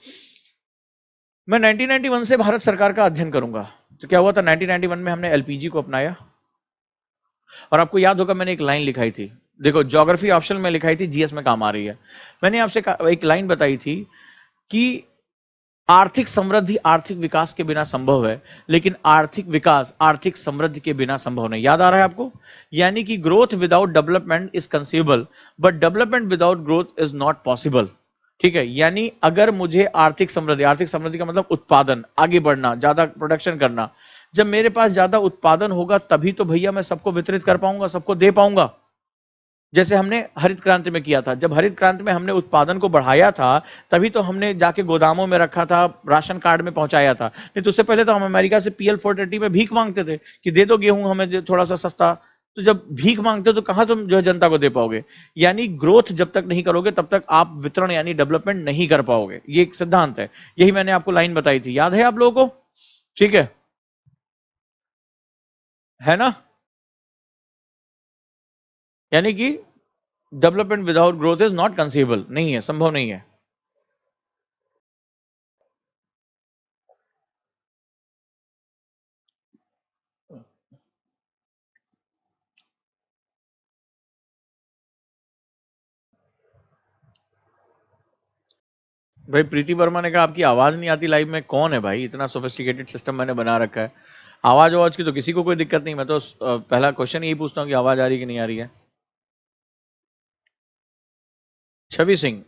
मैं 1991 से भारत सरकार का अध्ययन करूंगा। तो क्या हुआ था, 1991 में हमने एलपीजी को अपनाया, और आपको याद होगा मैंने एक लाइन लिखाई थी, देखो ज्योग्राफी ऑप्शन में लिखाई थी, जीएस में काम आ रही है। मैंने आपसे एक लाइन बताई थी कि आर्थिक समृद्धि आर्थिक विकास के बिना संभव है, लेकिन आर्थिक विकास आर्थिक समृद्धि के बिना संभव नहीं। याद आ रहा है आपको? यानी कि growth without development is conceivable, but development without growth is not possible. ठीक है, यानी अगर मुझे आर्थिक समृद्धि का मतलब उत्पादन, आगे बढ़ना, ज्यादा प्रोडक्शन करना, जब मेरे पास ज्यादा उत्पादन होगा तभी तो भैया मैं सबको वितरित कर पाऊंगा, सबको दे पाऊंगा। जैसे हमने हरित क्रांति में किया था, जब हरित क्रांति में हमने उत्पादन को बढ़ाया था तभी तो हमने जाके गोदामों में रखा था, राशन कार्ड में पहुंचाया था। नहीं तो उससे पहले तो हम अमेरिका से PL 430 में भीख मांगते थे कि दे दो गेहूं हमें थोड़ा सा सस्ता। तो जब भीख मांगते हो तो कहां तुम जो है जनता को दे पाओगे? यानी ग्रोथ जब तक नहीं करोगे तब तक आप वितरण यानी डेवलपमेंट नहीं कर पाओगे। ये एक सिद्धांत है, यही मैंने आपको लाइन बताई थी, याद है आप लोगों को? ठीक है ना? यानी कि development without growth is not conceivable, नहीं है, संभव नहीं है। भाई प्रीति वर्मा ने कहा आपकी आवाज नहीं आती लाइव में। कौन है भाई? इतना सोफिस्टिकेटेड सिस्टम मैंने बना रखा है, आवाज की तो किसी को कोई दिक्कत नहीं। मैं तो पहला क्वेश्चन यही पूछता हूँ कि आवाज आ रही है कि नहीं आ रही है। छवि सिंह,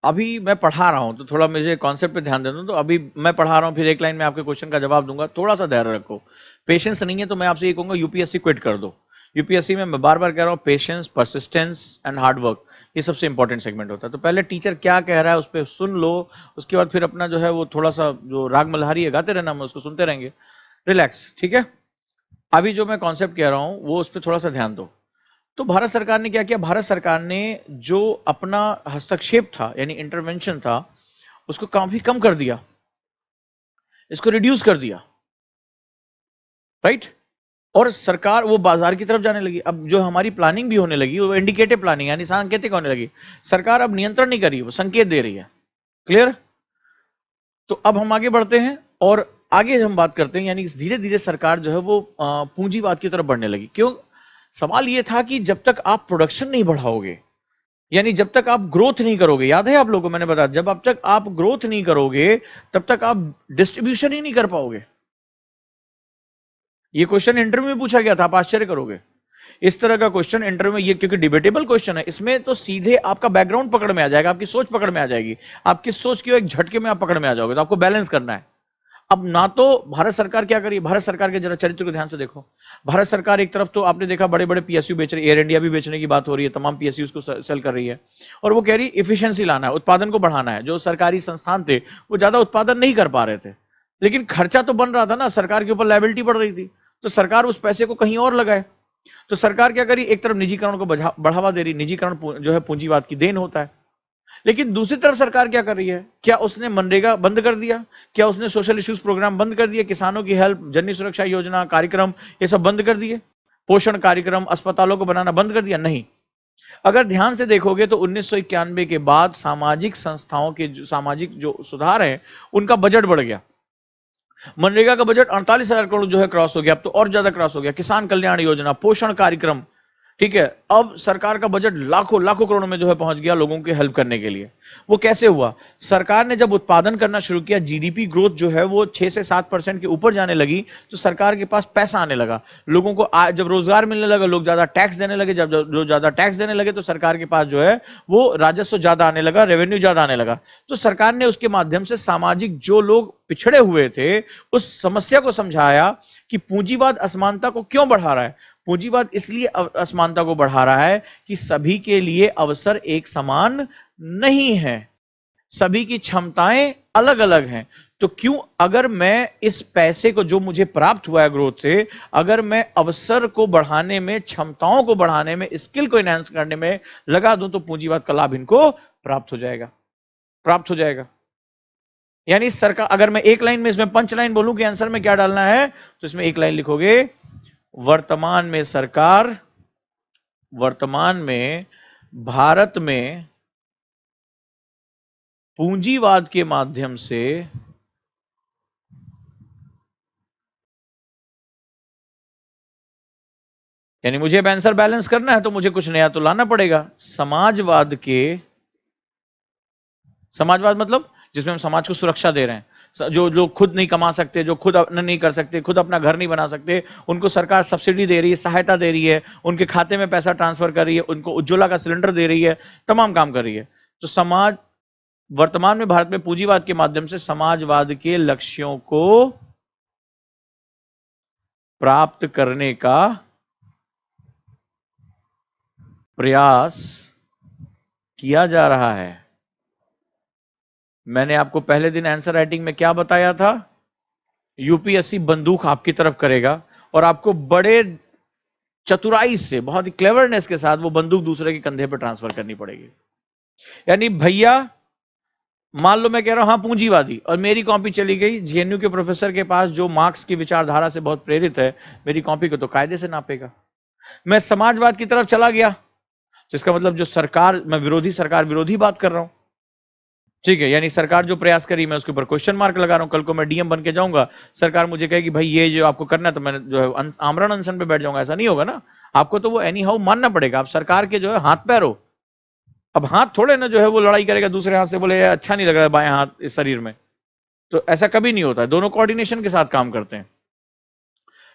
अभी मैं पढ़ा रहा हूं तो थोड़ा मुझे कॉन्सेप्ट पे ध्यान दे दो। तो अभी मैं पढ़ा रहा हूं, फिर एक लाइन में आपके क्वेश्चन का जवाब दूंगा, थोड़ा सा धैर्य रखो। पेशेंस नहीं है तो मैं आपसे ये कहूंगा यूपीएससी क्विट कर दो। यूपीएससी में मैं बार बार कह रहा हूं, patience, persistence and hard work, ये सबसे इंपॉर्टेंट सेगमेंट होता है। तो पहले टीचर क्या कह रहा है उस पर सुन लो, उसके बाद फिर अपना जो है वो थोड़ा सा जो राग मल्हारी है गाते रहना, हम उसको सुनते रहेंगे, रिलैक्स। ठीक है, अभी जो मैं कॉन्सेप्ट कह रहा हूं वो उस पर थोड़ा सा ध्यान दो। तो भारत सरकार ने क्या किया? भारत सरकार ने जो अपना हस्तक्षेप था यानी इंटरवेंशन था उसको काफी कम कर दिया, इसको रिड्यूस कर दिया, राइट। और सरकार वो बाजार की तरफ जाने लगी। अब जो हमारी प्लानिंग भी होने लगी वो इंडिकेटिव प्लानिंग यानी सांकेतिक होने लगी। सरकार अब नियंत्रण नहीं कर रही है, वो संकेत दे रही है। क्लियर? तो अब हम आगे बढ़ते हैं और आगे हम बात करते हैं, यानी धीरे धीरे सरकार जो है वो पूंजीवाद की तरफ बढ़ने लगी। क्यों? सवाल ये था कि जब तक आप प्रोडक्शन नहीं बढ़ाओगे, यानी जब तक आप ग्रोथ नहीं करोगे, याद है आप लोगों को मैंने बताया, जब अब तक आप ग्रोथ नहीं करोगे तब तक आप डिस्ट्रीब्यूशन ही नहीं कर पाओगे। ये क्वेश्चन इंटरव्यू में पूछा गया था, आप आश्चर्य करोगे। इस तरह का क्वेश्चन इंटरव्यू में, ये क्योंकि डिबेटेबल क्वेश्चन है, इसमें तो सीधे आपका बैकग्राउंड पकड़ में आ जाएगा, आपकी सोच पकड़ में आ जाएगी, आपकी सोच की एक झटके में आप पकड़ में आ जाओगे। तो आपको बैलेंस करना है। अब ना तो भारत सरकार क्या करी, भारत सरकार के जरा चरित्र को ध्यान से देखो। भारत सरकार एक तरफ तो आपने देखा बड़े बड़े पीएसयू बेच रही है, एयर इंडिया भी बेचने की बात हो रही है, तमाम पीएसयू को सेल कर रही है, और वो कह रही इफिशियंसी लाना है, उत्पादन को बढ़ाना है। जो सरकारी संस्थान थे वो ज्यादा उत्पादन नहीं कर पा रहे थे, लेकिन खर्चा तो बन रहा था ना, सरकार के ऊपर लायबिलिटी बढ़ रही थी, तो सरकार उस पैसे को कहीं और लगाए। तो सरकार क्या करी, एक तरफ निजीकरण को बढ़ावा दे रही, निजीकरण जो है पूंजीवाद की देन होता है। लेकिन दूसरी तरफ सरकार क्या कर रही है? क्या उसने मनरेगा बंद कर दिया? क्या उसने सोशल इश्यूज प्रोग्राम बंद कर दिए? किसानों की हेल्प, जननी सुरक्षा योजना कार्यक्रम, ये सब बंद कर दिए? पोषण कार्यक्रम, अस्पतालों को बनाना बंद कर दिया? नहीं। अगर ध्यान से देखोगे तो 1991 के बाद सामाजिक संस्थाओं के सामाजिक जो सुधार है उनका बजट बढ़ गया। मनरेगा का बजट 48,000 करोड़ जो है क्रॉस हो गया, अब तो और ज्यादा क्रॉस हो गया। किसान कल्याण योजना, पोषण कार्यक्रम, ठीक है, अब सरकार का बजट लाखों लाखों करोड़ में जो है पहुंच गया लोगों की हेल्प करने के लिए। वो कैसे हुआ? सरकार ने जब उत्पादन करना शुरू किया, जीडीपी ग्रोथ जो है वो 6 से 7% के ऊपर जाने लगी, तो सरकार के पास पैसा आने लगा, लोगों को जब रोजगार मिलने लगा, लोग ज्यादा टैक्स देने लगे, जब लोग ज्यादा टैक्स देने लगे तो सरकार के पास जो है वो राजस्व ज्यादा आने लगा, रेवेन्यू ज्यादा आने लगा। तो सरकार ने उसके माध्यम से सामाजिक जो लोग पिछड़े हुए थे उस समस्या को समझाया कि पूंजीवाद असमानता को क्यों बढ़ा रहा है। पूंजीवाद इसलिए असमानता को बढ़ा रहा है कि सभी के लिए अवसर एक समान नहीं है, सभी की क्षमताएं अलग अलग हैं। तो क्यों, अगर मैं इस पैसे को जो मुझे प्राप्त हुआ है ग्रोथ से, अगर मैं अवसर को बढ़ाने में, क्षमताओं को बढ़ाने में, स्किल को एनहांस करने में लगा दूं तो पूंजीवाद का लाभ इनको प्राप्त हो जाएगा, प्राप्त हो जाएगा। यानी सरकार, अगर मैं एक लाइन में इसमें पंच लाइन बोलूं कि आंसर में क्या डालना है, तो इसमें एक लाइन लिखोगे, वर्तमान में सरकार, वर्तमान में भारत में पूंजीवाद के माध्यम से यानी मुझे अब आंसर बैलेंस करना है तो मुझे कुछ नया तो लाना पड़ेगा। समाजवाद के समाजवाद मतलब जिसमें हम समाज को सुरक्षा दे रहे हैं, जो लोग खुद नहीं कमा सकते, जो खुद अपना नहीं कर सकते, खुद अपना घर नहीं बना सकते, उनको सरकार सब्सिडी दे रही है, सहायता दे रही है, उनके खाते में पैसा ट्रांसफर कर रही है, उनको उज्ज्वला का सिलेंडर दे रही है, तमाम काम कर रही है। तो समाज वर्तमान में भारत में पूंजीवाद के माध्यम से समाजवाद के लक्ष्यों को प्राप्त करने का प्रयास किया जा रहा है। मैंने आपको पहले दिन आंसर राइटिंग में क्या बताया था? यूपीएससी बंदूक आपकी तरफ करेगा और आपको बड़े चतुराई से, बहुत ही क्लेवरनेस के साथ वो बंदूक दूसरे के कंधे पर ट्रांसफर करनी पड़ेगी। यानी भैया मान लो मैं कह रहा हूं हाँ पूंजीवादी, और मेरी कॉपी चली गई जेएनयू के प्रोफेसर के पास जो मार्क्स की विचारधारा से बहुत प्रेरित है, मेरी कॉपी को तो कायदे से नापेगा। मैं समाजवाद की तरफ चला गया तो इसका मतलब जो सरकार, मैं विरोधी, सरकार विरोधी बात कर रहा हूं, ठीक है। यानी सरकार जो प्रयास करी मैं उसके ऊपर क्वेश्चन मार्क लगा रहा हूं। कल को मैं डीएम बन के जाऊंगा, सरकार मुझे कहेगी भाई ये जो आपको करना है, तो मैं जो है आमरण अनशन पे बैठ जाऊंगा, ऐसा नहीं होगा ना। आपको तो वो एनी हाउ मानना पड़ेगा, आप सरकार के जो है हाथ पैर हो। अब हाथ थोड़े ना जो है वो लड़ाई करेगा दूसरे हाथ से, बोले अच्छा नहीं लग रहा है बाएं हाथ इस शरीर में, तो ऐसा कभी नहीं होता है। दोनों कोऑर्डिनेशन के साथ काम करते हैं,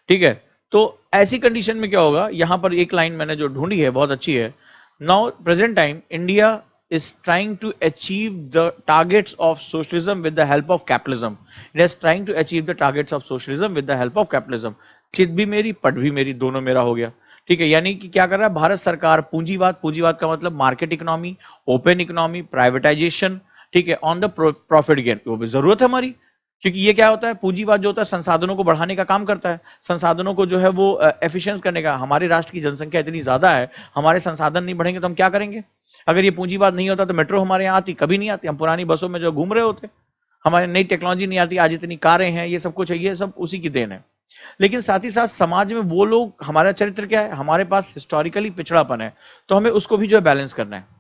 ठीक है। तो ऐसी कंडीशन में क्या होगा, यहां पर एक लाइन मैंने जो ढूंढी है बहुत अच्छी है। Now present time India is trying to achieve the targets of socialism with the help of capitalism. It is trying to achieve the targets of socialism with the help of capitalism. चित भी मेरी, पट भी मेरी, दोनों मेरा हो गया, ठीक है। यानी कि क्या कर रहा है भारत सरकार? पूंजीवाद, पूंजीवाद का मतलब market economy, open economy, privatisation, ठीक है, ऑन द प्रॉफिट गेन। वो भी जरूरत है हमारी, क्योंकि ये क्या होता है, पूंजीवाद जो होता है संसाधनों को बढ़ाने का काम करता है, संसाधनों को जो है वो एफिशिएंट करने का। हमारे राष्ट्र की जनसंख्या इतनी ज्यादा है, हमारे संसाधन नहीं बढ़ेंगे तो हम क्या करेंगे? अगर ये पूंजीवाद नहीं होता तो मेट्रो हमारे यहाँ आती? कभी नहीं आती। हम पुरानी बसों में जो घूम रहे होते, हमारी नई टेक्नोलॉजी नहीं आती, आज इतनी कारें हैं, ये सब कुछ है, ये सब उसी की देन है। लेकिन साथ ही साथ समाज में वो लोग, हमारा चरित्र क्या है, हमारे पास हिस्टोरिकली पिछड़ापन है, तो हमें उसको भी जो है बैलेंस करना है।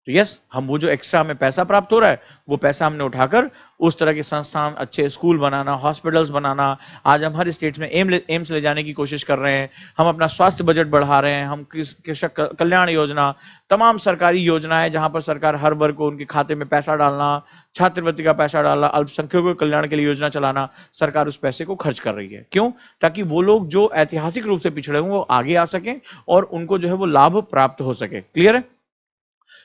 तो यस, हम वो जो एक्स्ट्रा हमें पैसा प्राप्त हो रहा है, वो पैसा हमने उठाकर उस तरह के संस्थान, अच्छे स्कूल बनाना, हॉस्पिटल्स बनाना। आज हम हर स्टेट में एम्स ले जाने की कोशिश कर रहे हैं, हम अपना स्वास्थ्य बजट बढ़ा रहे हैं, हम कृषक कल्याण योजना, तमाम सरकारी योजनाएं जहां पर सरकार हर वर्ग को उनके खाते में पैसा डालना, छात्रवृत्ति का पैसा डालना, अल्पसंख्यकों के कल्याण के लिए योजना चलाना, सरकार उस पैसे को खर्च कर रही है। क्यों? ताकि वो लोग जो ऐतिहासिक रूप से पिछड़े हुए वो आगे आ सकें और उनको जो है वो लाभ प्राप्त हो सके। क्लियर है?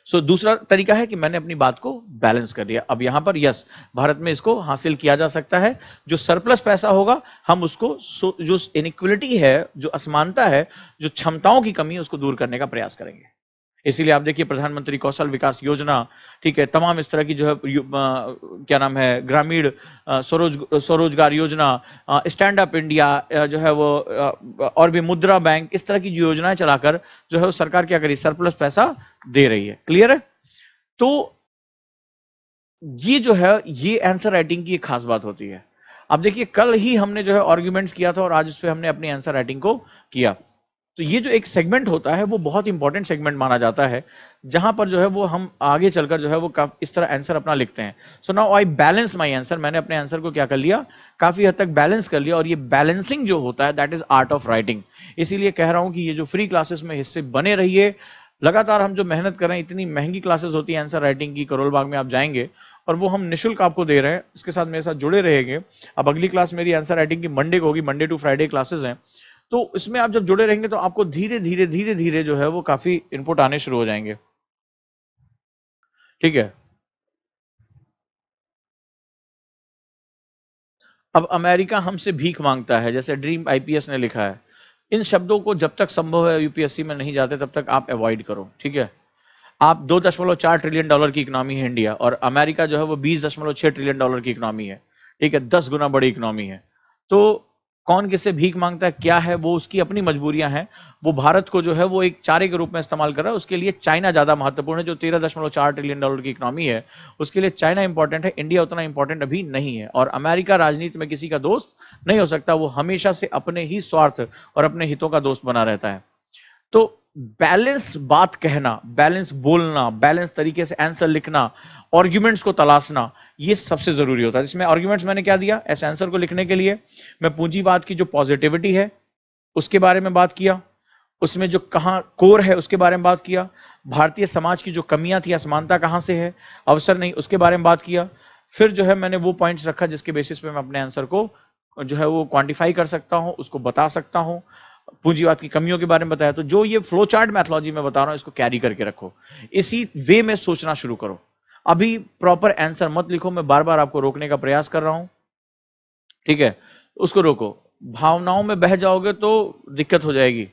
दूसरा तरीका है कि मैंने अपनी बात को बैलेंस कर दिया। अब यहां पर यस, भारत में इसको हासिल किया जा सकता है। जो सरप्लस पैसा होगा हम उसको, जो इनइक्वलिटी है, जो असमानता है, जो क्षमताओं की कमी है, उसको दूर करने का प्रयास करेंगे। इसीलिए आप देखिए प्रधानमंत्री कौशल विकास योजना, ठीक है, तमाम इस तरह की जो है क्या नाम है, ग्रामीण स्वरोजगार योजना, स्टैंड अप इंडिया जो है वो, और भी मुद्रा बैंक, इस तरह की जो योजनाएं चलाकर जो है वो सरकार क्या करी, सरप्लस पैसा दे रही है। क्लियर है? तो ये जो है ये आंसर राइटिंग की एक खास बात होती है। अब देखिए कल ही हमने जो है आर्ग्यूमेंट्स किया था और आज उस पर हमने अपनी आंसर राइटिंग को किया। तो ये जो एक सेगमेंट होता है वो बहुत इंपॉर्टेंट सेगमेंट माना जाता है, जहां पर जो है वो हम आगे चलकर जो है वो इस तरह आंसर अपना लिखते हैं। So now I balance my answer. मैंने अपने आंसर को क्या कर लिया, काफी हद तक बैलेंस कर लिया। और ये बैलेंसिंग जो होता है that is art of writing. इसीलिए कह रहा हूं कि ये जो फ्री क्लासेस में हिस्से बने रहिए। लगातार हम जो मेहनत कर रहे हैं, इतनी महंगी क्लासेस होती है आंसर राइटिंग की, करोल बाग में आप जाएंगे और वो हम निःशुल्क आपको दे रहे हैं। इसके साथ मेरे साथ जुड़े रहेंगे। अब अगली क्लास मेरी आंसर राइटिंग की मंडे को होगी, मंडे टू फ्राइडे क्लासेस हैं। तो इसमें आप जब जुड़े रहेंगे तो आपको धीरे धीरे धीरे धीरे जो है वो काफी इनपुट आने शुरू हो जाएंगे। ठीक है। अब अमेरिका हमसे भीख मांगता है, जैसे ड्रीम आईपीएस ने लिखा है। इन शब्दों को जब तक संभव है यूपीएससी में नहीं जाते तब तक आप अवॉइड करो। ठीक है। आप 2.4 ट्रिलियन डॉलर की इकोनॉमी है इंडिया, और अमेरिका जो है वो 20.6 ट्रिलियन डॉलर की इकोनॉमी है। ठीक है, 10 गुना बड़ी इकोनॉमी है। तो कौन किससे भीख मांगता है, क्या है, वो उसकी अपनी मजबूरियां हैं। वो भारत को जो है वो एक चारे के रूप में इस्तेमाल कर रहा है। उसके लिए चाइना ज्यादा महत्वपूर्ण है, जो 13.4 ट्रिलियन डॉलर की इकोनॉमी है। उसके लिए चाइना इंपॉर्टेंट है, इंडिया उतना इंपॉर्टेंट अभी नहीं है। और अमेरिका राजनीति में किसी का दोस्त नहीं हो सकता, वो हमेशा से अपने ही स्वार्थ और अपने हितों का दोस्त बना रहता है। तो बैलेंस बात कहना, बैलेंस बोलना, बैलेंस तरीके से आंसर लिखना, आर्ग्यूमेंट्स को तलाशना, ये सबसे जरूरी होता है। इसमें आर्ग्यूमेंट्स मैंने क्या दिया, इस आंसर को लिखने के लिए मैं पूंजीवाद की जो पॉजिटिविटी है उसके बारे में बात किया, उसमें जो कहां कोर है उसके बारे में बात किया, भारतीय समाज की जो कमियां थी, असमानता कहां से है, अवसर नहीं, उसके बारे में बात किया। फिर जो है मैंने वो पॉइंट्स रखा जिसके बेसिस पे मैं अपने आंसर को जो है वो क्वांटिफाई कर सकता हूं, उसको बता सकता हूं। पूंजीवाद की कमियों के बारे में बताया। तो जो ये फ्लो चार्ट मैथोलॉजी में बता रहा हूं, इसको कैरी करके रखो, इसी वे में सोचना शुरू करो। अभी प्रॉपर आंसर मत लिखो, मैं बार बार आपको रोकने का प्रयास कर रहा हूं, ठीक है, उसको रोको। भावनाओं में बह जाओगे तो दिक्कत हो जाएगी,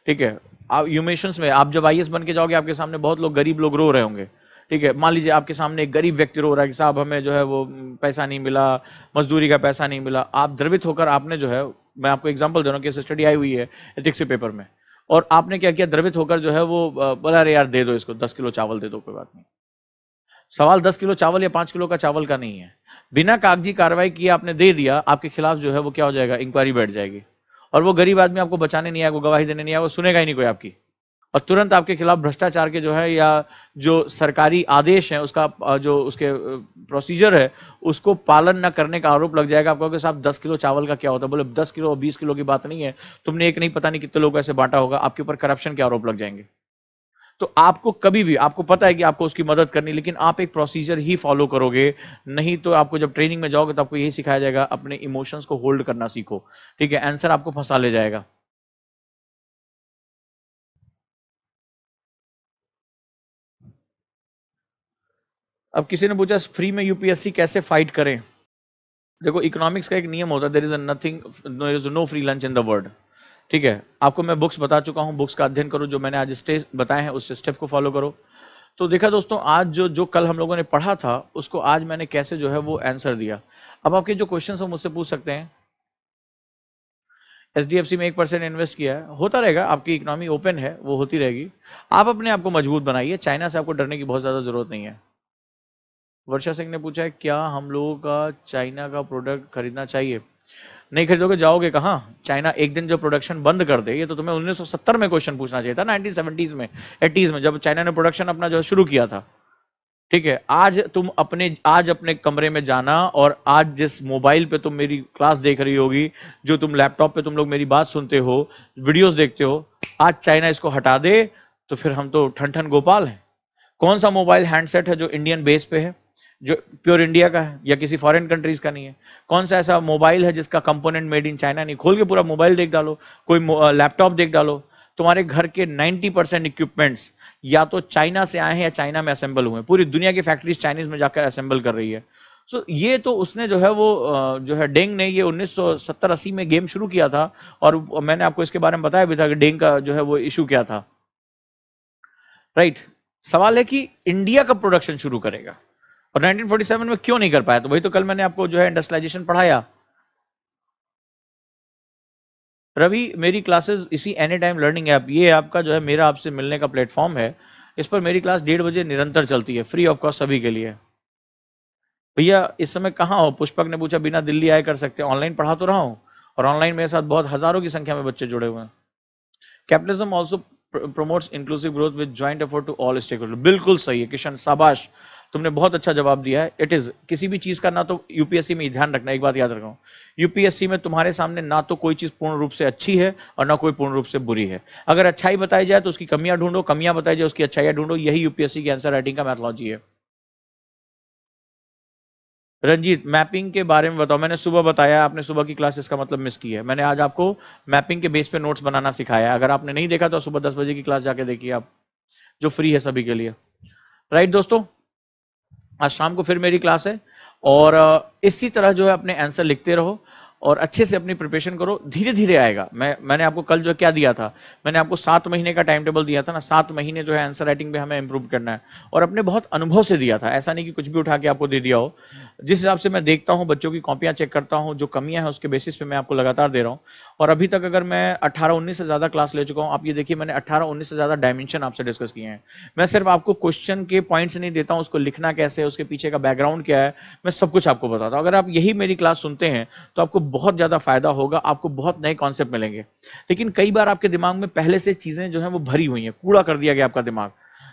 ठीक है। आप इमोशंस में, आप जब आईएएस बन के जाओगे, आपके सामने बहुत लोग, गरीब लोग रो रहे होंगे, ठीक है। मान लीजिए आपके सामने एक गरीब व्यक्ति रो रहा है कि साहब हमें जो है वो पैसा नहीं मिला, मजदूरी का पैसा नहीं मिला। आप द्रवित होकर आपने जो है, मैं आपको एग्जांपल दे रहा हूँ, केस स्टडी आई हुई है एथिक्स के पेपर में, और आपने क्या किया, द्रवित होकर जो है वो बोला, अरे यार दे दो इसको 10 किलो चावल दे दो, कोई बात नहीं। सवाल 10 किलो चावल या 5 किलो का चावल का नहीं है। बिना कागजी कार्रवाई किए आपने दे दिया, आपके खिलाफ जो है वो क्या हो जाएगा, इंक्वायरी बैठ जाएगी, और वो गरीब आदमी आपको बचाने नहीं आएगा, वो गवाही देने नहीं आएगा, वो सुनेगा ही नहीं कोई आपकी, और तुरंत आपके खिलाफ भ्रष्टाचार के जो है या जो सरकारी आदेश है उसका जो उसके प्रोसीजर है उसको पालन न करने का आरोप लग जाएगा। आप कहोगे साहब 10 किलो चावल का क्या होता है, बोले 10 किलो और 20 किलो की बात नहीं है, तुमने एक नहीं पता नहीं कितने लोगों को ऐसे बांटा होगा, आपके ऊपर करप्शन के आरोप लग जाएंगे। तो आपको कभी भी, आपको पता है कि आपको उसकी मदद करनी, लेकिन आप एक प्रोसीजर ही फॉलो करोगे, नहीं तो आपको जब ट्रेनिंग में जाओगे तो आपको यही सिखाया जाएगा, अपने इमोशंस को होल्ड करना सीखो, ठीक है, आंसर आपको फंसा ले जाएगा। अब किसी ने पूछा फ्री में यूपीएससी कैसे फाइट करें। देखो, इकोनॉमिक्स का एक नियम होता है, there is no free lunch in the world, ठीक है। आपको मैं बुक्स बता चुका हूं, बुक्स का अध्ययन करो, जो मैंने आज स्टेज बताए हैं उस स्टेप को फॉलो करो। तो देखा दोस्तों, आज जो जो कल हम लोगों ने पढ़ा था उसको आज मैंने कैसे जो है वो आंसर दिया। अब आपके जो क्वेश्चन हो मुझसे पूछ सकते हैं। एचडीएफसी में 1% इन्वेस्ट किया है, होता रहेगा, आपकी इकोनॉमी ओपन है, वो होती रहेगी। आप अपने आप को मजबूत बनाइए, चाइना से आपको डरने की बहुत ज्यादा जरूरत नहीं है। वर्षा सिंह ने पूछा है क्या हम लोगों का चाइना का प्रोडक्ट खरीदना चाहिए। नहीं खरीदोगे जाओगे कहाँ, चाइना एक दिन जो प्रोडक्शन बंद कर दे, ये तो तुम्हें 1970 में क्वेश्चन पूछना चाहिए था, 1970s में, 80s में, जब चाइना ने प्रोडक्शन अपना जो शुरू किया था, ठीक है। आज अपने कमरे में जाना, और आज जिस मोबाइल पे तुम मेरी क्लास देख रही होगी, जो तुम लैपटॉप पे तुम लोग मेरी बात सुनते हो, वीडियोस देखते हो, आज चाइना इसको हटा दे तो फिर हम तो ठन ठन गोपाल हैं। कौन सा मोबाइल हैंडसेट है जो इंडियन बेस पे है, जो प्योर इंडिया का है या किसी फॉरेन कंट्रीज का नहीं है? कौन सा ऐसा मोबाइल है जिसका कंपोनेंट मेड इन चाइना नहीं? खोल के पूरा मोबाइल देख डालो, कोई लैपटॉप देख डालो, तुम्हारे घर के 90% इक्विपमेंट्स या तो चाइना से आए हैं या चाइना में असेंबल हुए हैं। पूरी दुनिया की फैक्ट्रीज चाइनीज में जाकर असेंबल कर रही है। सो ये तो उसने जो है वो जो है डेंग ने ये 1970-80 में गेम शुरू किया था, और मैंने आपको इसके बारे में बताया भी था कि डेंग का जो है वो इशू क्या था, राइट। सवाल है कि इंडिया कब प्रोडक्शन शुरू करेगा, और 1947 में क्यों नहीं कर पाया? तो वही तो कल मैंने आपको जो है इंडस्ट्रियलाइजेशन पढ़ाया। रवि, मेरी क्लासेस इसी एनी टाइम लर्निंग ऐप, ये आपका जो है मेरा आपसे मिलने का प्लेटफॉर्म है, इस पर मेरी क्लास 1:30 बजे निरंतर चलती है, फ्री ऑफ कॉस्ट सभी के लिए। भैया इस समय कहाँ हो? पुष्पक ने पूछा, बिना दिल्ली आए कर सकते हैं, ऑनलाइन पढ़ा तो रहा हूँ, और ऑनलाइन मेरे साथ बहुत हजारों की संख्या में बच्चे जुड़े हुए हैं। Capitalism also promotes inclusive growth with joint effort to all stakeholder. बिल्कुल सही है किशन, शाबाश, तुमने बहुत अच्छा जवाब दिया है। इट इज, किसी भी चीज का ना तो यूपीएससी में ध्यान रखना, एक बात याद रखो, यूपीएससी में तुम्हारे सामने ना तो कोई चीज पूर्ण रूप से अच्छी है और ना कोई पूर्ण रूप से बुरी है। अगर अच्छाई बताई जाए तो उसकी कमियां ढूंढो, कमियां बताई जाए उसकी अच्छाइयां ढूंढो, यही यूपीएससी की आंसर राइटिंग का मैथोलॉजी है। रंजीत, मैपिंग के बारे में बताओ। मैंने सुबह बताया, आपने सुबह की क्लासेस का मतलब मिस की है। मैंने आज आपको मैपिंग के बेस पे नोट्स बनाना सिखाया, अगर आपने नहीं देखा तो सुबह 10 बजे की क्लास जाके देखिए आप, जो फ्री है सभी के लिए, राइट दोस्तों। आज शाम को फिर मेरी क्लास है, और इसी तरह जो है अपने आंसर लिखते रहो और अच्छे से अपनी प्रिपरेशन करो, धीरे धीरे आएगा। मैंने आपको कल जो क्या दिया था, मैंने आपको 7 महीने का टाइम टेबल दिया था ना, 7 महीने जो है आंसर राइटिंग पे हमें इंप्रूव करना है, और अपने बहुत अनुभव से दिया था, ऐसा नहीं कि कुछ भी उठा के आपको दे दिया हो। जिस हिसाब से मैं देखता हूँ, बच्चों की कॉपियां चेक करता हूँ, जो कमियां हैं उसके बेसिस पे मैं आपको लगातार दे रहा हूँ। और अभी तक अगर मैं 18-19 से ज्यादा क्लास ले चुका हूँ, आप ये देखिए मैंने 18-19 से ज्यादा डायमेंशन आपसे डिस्कस किए हैं। मैं सिर्फ आपको क्वेश्चन के पॉइंट्स नहीं देता हूँ, उसको लिखना कैसे है, उसके पीछे का बैकग्राउंड क्या है, मैं सब कुछ आपको बताता हूँ। अगर आप यही मेरी क्लास सुनते हैं तो आपको बहुत ज्यादा फायदा होगा, आपको बहुत नए कॉन्सेप्ट मिलेंगे। लेकिन कई बार आपके दिमाग में पहले से चीजें जो है वो भरी हुई हैं, कूड़ा कर दिया गया आपका दिमाग,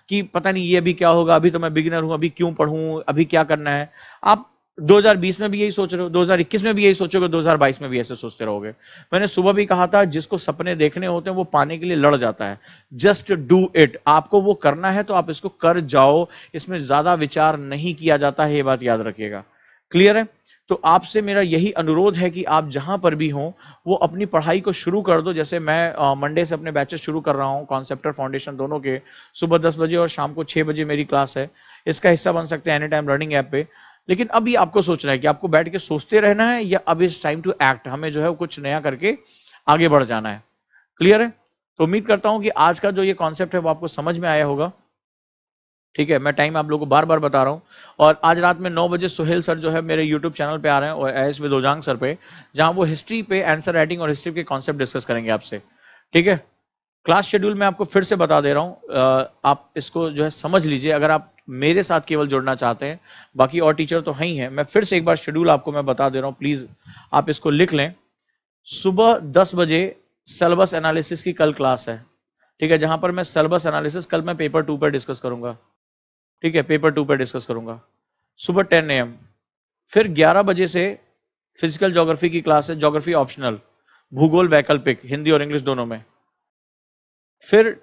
कि पता नहीं ये अभी क्या होगा, अभी तो मैं बिगिनर हूं, अभी क्यों पढ़ूं, अभी क्या करना है। आप 2020 में भी यही सोच रहे हो, 2021 में भी यही सोचोगे, 2022 में भी ऐसे सोचते रहोगे। मैंने सुबह भी कहा था, जिसको सपने देखने होते हैं वो पाने के लिए लड़ जाता है। जस्ट डू इट, आपको वो करना है तो आप इसको कर जाओ, इसमें ज्यादा विचार नहीं किया जाता है, ये बात याद रखिएगा। क्लियर है? तो आपसे मेरा यही अनुरोध है कि आप जहां पर भी हों वो अपनी पढ़ाई को शुरू कर दो। जैसे मैं मंडे से अपने बैचेस शुरू कर रहा हूं, कॉन्सेप्टर फाउंडेशन दोनों के, सुबह 10 बजे और शाम को 6 बजे मेरी क्लास है। इसका हिस्सा बन सकते हैं एनी टाइम लर्निंग ऐप पे। लेकिन अभी आपको सोचना है कि आपको बैठ के सोचते रहना है या अब इट्स टाइम टू एक्ट, हमें जो है कुछ नया करके आगे बढ़ जाना है। क्लियर है? तो उम्मीद करता हूं कि आज का जो ये कॉन्सेप्ट है वो आपको समझ में आया होगा। ठीक है, मैं टाइम आप लोगों को बार बार बता रहा हूं। और आज रात में 9 बजे सुहेल सर जो है मेरे यूट्यूब चैनल पे आ रहे हैं, और एस विद ओजांग सर पे, जहां वो हिस्ट्री पे आंसर राइटिंग और हिस्ट्री के कॉन्सेप्ट डिस्कस करेंगे आपसे। ठीक है, क्लास शेड्यूल मैं आपको फिर से बता दे रहा हूं, आप इसको जो है समझ लीजिए अगर आप मेरे साथ केवल जुड़ना चाहते हैं। बाकी और टीचर तो हैं ही हैं। मैं फिर से एक बार शेड्यूल आपको मैं बता दे रहा हूं, प्लीज आप इसको लिख लें। सुबह 10 बजे सिलेबस एनालिसिस की कल क्लास है। ठीक है, जहां पर मैं सिलेबस एनालिसिस कल मैं पेपर 2 पर डिस्कस करूंगा। ठीक है, पेपर 2 पर डिस्कस करूंगा सुबह 10 AM। फिर 11 बजे से फिजिकल ज्योग्राफी की क्लास है, ज्योग्राफी ऑप्शनल, भूगोल वैकल्पिक, हिंदी और इंग्लिश दोनों में। फिर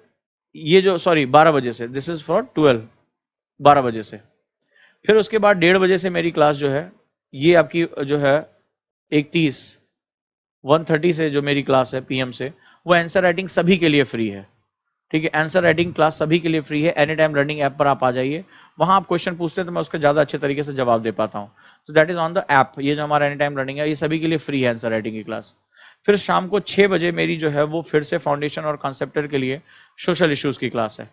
ये जो 12 बजे से, दिस इज फॉर 12, 12 बजे से। फिर उसके बाद 1:30 बजे से मेरी क्लास जो है, ये आपकी जो है 31 1:30 से जो मेरी क्लास है PM से, वो आंसर राइटिंग सभी के लिए फ्री है। ठीक है, आंसर राइटिंग क्लास सभी के लिए फ्री है। एनी टाइम लर्निंग ऐप पर आप आ जाइए, वहां आप क्वेश्चन पूछते हैं तो मैं उसका ज्यादा अच्छे तरीके से जवाब दे पाता हूं। तो that is on the app. ये जो हमारा एनी टाइम लर्निंग है ये सभी के लिए फ्री है आंसर राइटिंग की क्लास। फिर शाम को 6 बजे मेरी जो है वो फिर से फाउंडेशन और कॉन्सेप्टर के लिए सोशल इश्यूज की क्लास है,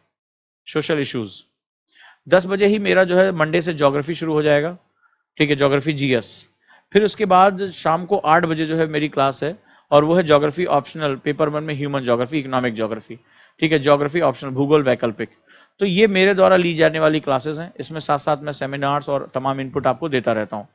सोशल इश्यूज। 10 बजे ही मेरा जो है मंडे से ज्योग्राफी शुरू हो जाएगा। ठीक है, ज्योग्राफी GS। फिर उसके बाद शाम को 8 बजे जो है मेरी क्लास है, और वो है ज्योग्राफी ऑप्शनल, पेपर 1 में ह्यूमन ज्योग्राफी, इकोनॉमिक ज्योग्राफी। ठीक है, ज्योग्राफी ऑप्शनल, भूगोल वैकल्पिक। तो ये मेरे द्वारा ली जाने वाली क्लासेस हैं। इसमें साथ साथ मैं सेमिनार्स और तमाम इनपुट आपको देता रहता हूँ।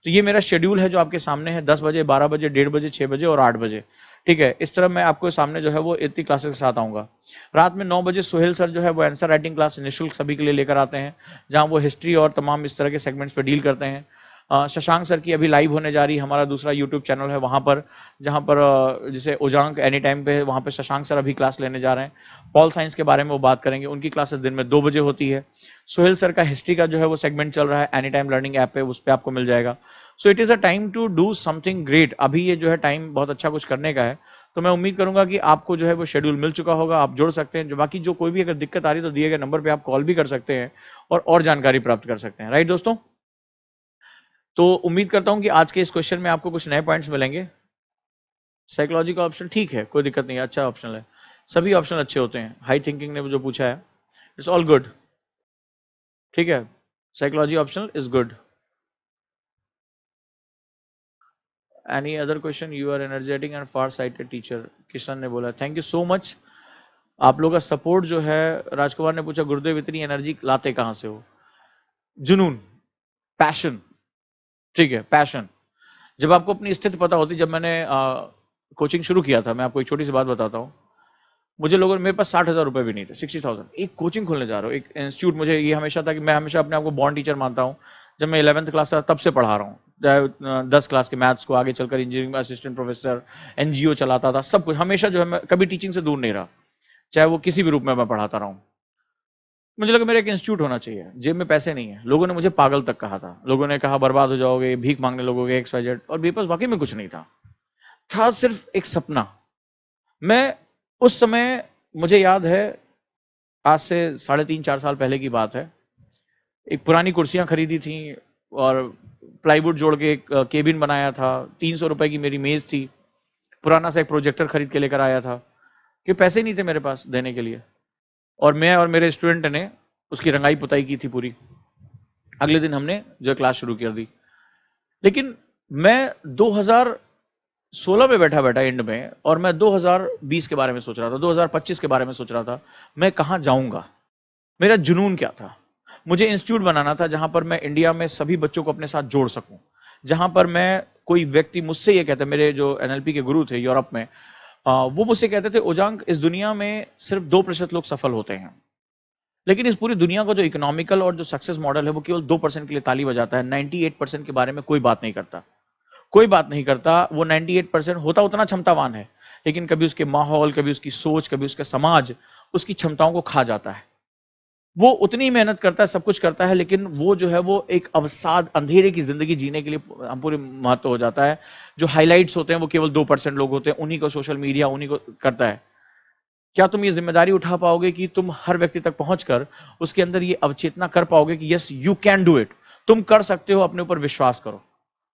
तो ये मेरा शेड्यूल है जो आपके सामने है, 10 बजे, 12 बजे, 1:30 बजे, 6 बजे और 8 बजे। ठीक है, इस तरह मैं आपको सामने जो है वो इतनी क्लासेस के साथ आऊंगा। रात में 9 बजे सुहेल सर जो है वो आंसर राइटिंग क्लास निःशुल्क सभी के लिए लेकर आते हैं, जहां वो हिस्ट्री और तमाम इस तरह के सेगमेंट्स पर डील करते हैं। शशांक सर की अभी लाइव होने जा रही है, हमारा दूसरा यूट्यूब चैनल है वहां पर, जहां पर जैसे ओजांग एनी टाइम पे, वहां पे शशांक सर अभी क्लास लेने जा रहे हैं। पॉल साइंस के बारे में वो बात करेंगे, उनकी क्लासेस दिन में 2 बजे होती है। सोहेल सर का हिस्ट्री का जो है वो सेगमेंट चल रहा है एनी टाइम लर्निंग ऐप पे, उस पर आपको मिल जाएगा। So it is a time to do something great. अभी ये जो है टाइम बहुत अच्छा कुछ करने का है। तो मैं उम्मीद करूंगा कि आपको जो है वो शेड्यूल मिल चुका होगा, आप जुड़ सकते हैं। जो बाकी जो कोई भी अगर दिक्कत आ रही है तो दिए गए नंबर पे आप कॉल भी कर सकते हैं और जानकारी प्राप्त कर सकते हैं। राइट दोस्तों? तो उम्मीद करता हूं कि आज के इस क्वेश्चन में आपको कुछ नए पॉइंट्स मिलेंगे। साइकोलॉजी का ऑप्शन ठीक है, कोई दिक्कत नहीं, अच्छा ऑप्शन है। सभी ऑप्शन अच्छे होते हैं। हाई थिंकिंग ने जो पूछा है, इट्स ऑल गुड। ठीक है, psychology optional is good. Any other question? You are energetic and far sighted teacher, Kishan ने बोला। Thank you so much. आप लोगों का सपोर्ट जो है। राजकुमार ने पूछा, गुरुदेव इतनी एनर्जी लाते कहां से हो? जुनून, पैशन। ठीक है, पैशन। जब आपको अपनी स्थिति पता होती, जब मैंने कोचिंग शुरू किया था, मैं आपको एक छोटी सी बात बताता हूँ। मुझे लोगों ने, मेरे पास 60,000 रुपए भी नहीं थे, 60,000, एक कोचिंग खोलने जा रहा हूँ, एक इंस्टीट्यूट। मुझे ये हमेशा था कि मैं हमेशा अपने आप को बॉन्ड टीचर मानता हूँ। जब मैं 11th क्लास था तब से पढ़ा रहा हूँ, चाहे 10 क्लास के मैथ्स को, आगे चलकर इंजीनियरिंग में असिस्टेंट प्रोफेसर, NGO चलाता था, सब कुछ हमेशा जो है, मैं कभी टीचिंग से दूर नहीं रहा, चाहे वो किसी भी रूप में मैं पढ़ाता रहा हूँ। मुझे लगा मेरा एक इंस्टीट्यूट होना चाहिए, जेब में पैसे नहीं है। लोगों ने मुझे पागल तक कहा था, लोगों ने कहा बर्बाद हो जाओगे, भीख मांगने लगोगे, XYZ। और मेरे पास वाकई में कुछ नहीं था सिर्फ एक सपना। मैं उस समय, मुझे याद है, आज से 3.5-4 साल पहले की बात है, एक पुरानी कुर्सियां खरीदी थी और प्लाईवुड जोड़ के एक केबिन बनाया था। 300 रुपए की मेरी मेज थी। पुराना सा एक प्रोजेक्टर खरीद के लेकर आया था, कि पैसे नहीं थे मेरे पास देने के लिए। और मैं और मेरे स्टूडेंट ने उसकी रंगाई पुताई की थी पूरी। अगले दिन हमने जो क्लास शुरू कर दी। लेकिन मैं 2016 में बैठा एंड में, और मैं 2020 के बारे में सोच रहा था, 2025 के बारे में सोच रहा था, मैं कहां जाऊंगा। मेरा जुनून क्या था? मुझे इंस्टीट्यूट बनाना था जहां पर मैं इंडिया में सभी बच्चों को अपने साथ जोड़ सकूं, जहां पर मैं, कोई व्यक्ति मुझसे ये कहता, मेरे जो NLP के गुरु थे यूरोप में, वो मुझसे कहते थे, ओजांग, इस दुनिया में सिर्फ 2% लोग सफल होते हैं, लेकिन इस पूरी दुनिया का जो इकोनॉमिकल और जो सक्सेस मॉडल है वो केवल 2% के लिए ताली बजाता है, 98% के बारे में कोई बात नहीं करता। कोई बात नहीं करता। वो 98% होता उतना क्षमतावान है, लेकिन कभी उसके माहौल, कभी उसकी सोच, कभी उसका समाज उसकी क्षमताओं को खा जाता है। वो उतनी मेहनत करता है, सब कुछ करता है, लेकिन वो जो है वो एक अवसाद, अंधेरे की जिंदगी जीने के लिए हम पूरे महत्व हो जाता है। जो हाइलाइट्स होते हैं वो केवल 2% लोग होते हैं, उन्हीं को सोशल मीडिया उन्हीं को करता है। क्या तुम ये जिम्मेदारी उठा पाओगे कि तुम हर व्यक्ति तक पहुंचकर उसके अंदर ये अवचेतना कर पाओगे कि yes you can do it, तुम कर सकते हो, अपने ऊपर विश्वास करो।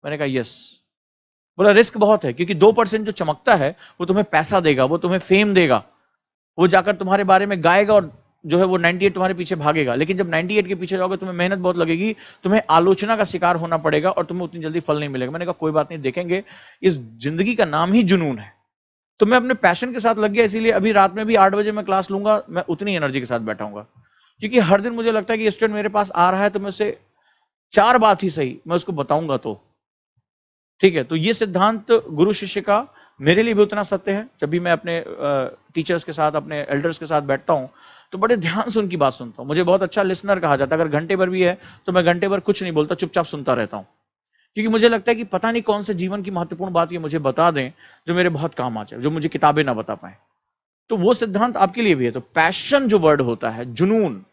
मैंने कहा यस। बोला रिस्क बहुत है, क्योंकि 2% जो चमकता है वो तुम्हें पैसा देगा, वो तुम्हें फेम देगा, वो जाकर तुम्हारे बारे में गाएगा और जो है वो 98 तुम्हारे पीछे भागेगा। लेकिन जब 98 के पीछे जाओगे तुम्हें मेहनत बहुत लगेगी, तुम्हें आलोचना का शिकार होना पड़ेगा और तुम्हें उतनी जल्दी फल नहीं मिलेगा। मैंने कहा कोई बात नहीं, देखेंगे। इस जिंदगी का नाम ही जुनून है। तो मैं अपने पैशन के साथ लग गया, इसीलिए अभी रात में भी 8 बजे मैं क्लास लूंगा, मैं उतनी एनर्जी के साथ बैठाऊंगा, क्योंकि हर दिन मुझे लगता है कि स्टूडेंट मेरे पास आ रहा है तो मैं उसे 4 बात ही सही मैं उसको बताऊंगा। तो ठीक है, तो ये सिद्धांत गुरु शिष्य का मेरे लिए भी उतना सत्य है। जब भी मैं अपने टीचर्स के साथ, अपने एल्डर्स के साथ बैठता हूं तो बड़े ध्यान से उनकी बात सुनता हूं। मुझे बहुत अच्छा लिसनर कहा जाता है। अगर घंटे भर भी है तो मैं घंटे भर कुछ नहीं बोलता, चुपचाप सुनता रहता हूं, क्योंकि मुझे लगता है कि पता नहीं कौन से जीवन की महत्वपूर्ण बात ये मुझे बता दें जो मेरे बहुत काम आ जाए, जो मुझे किताबें ना बता पाए। तो वो सिद्धांत आपके लिए भी है। तो पैशन जो वर्ड होता है, जुनून,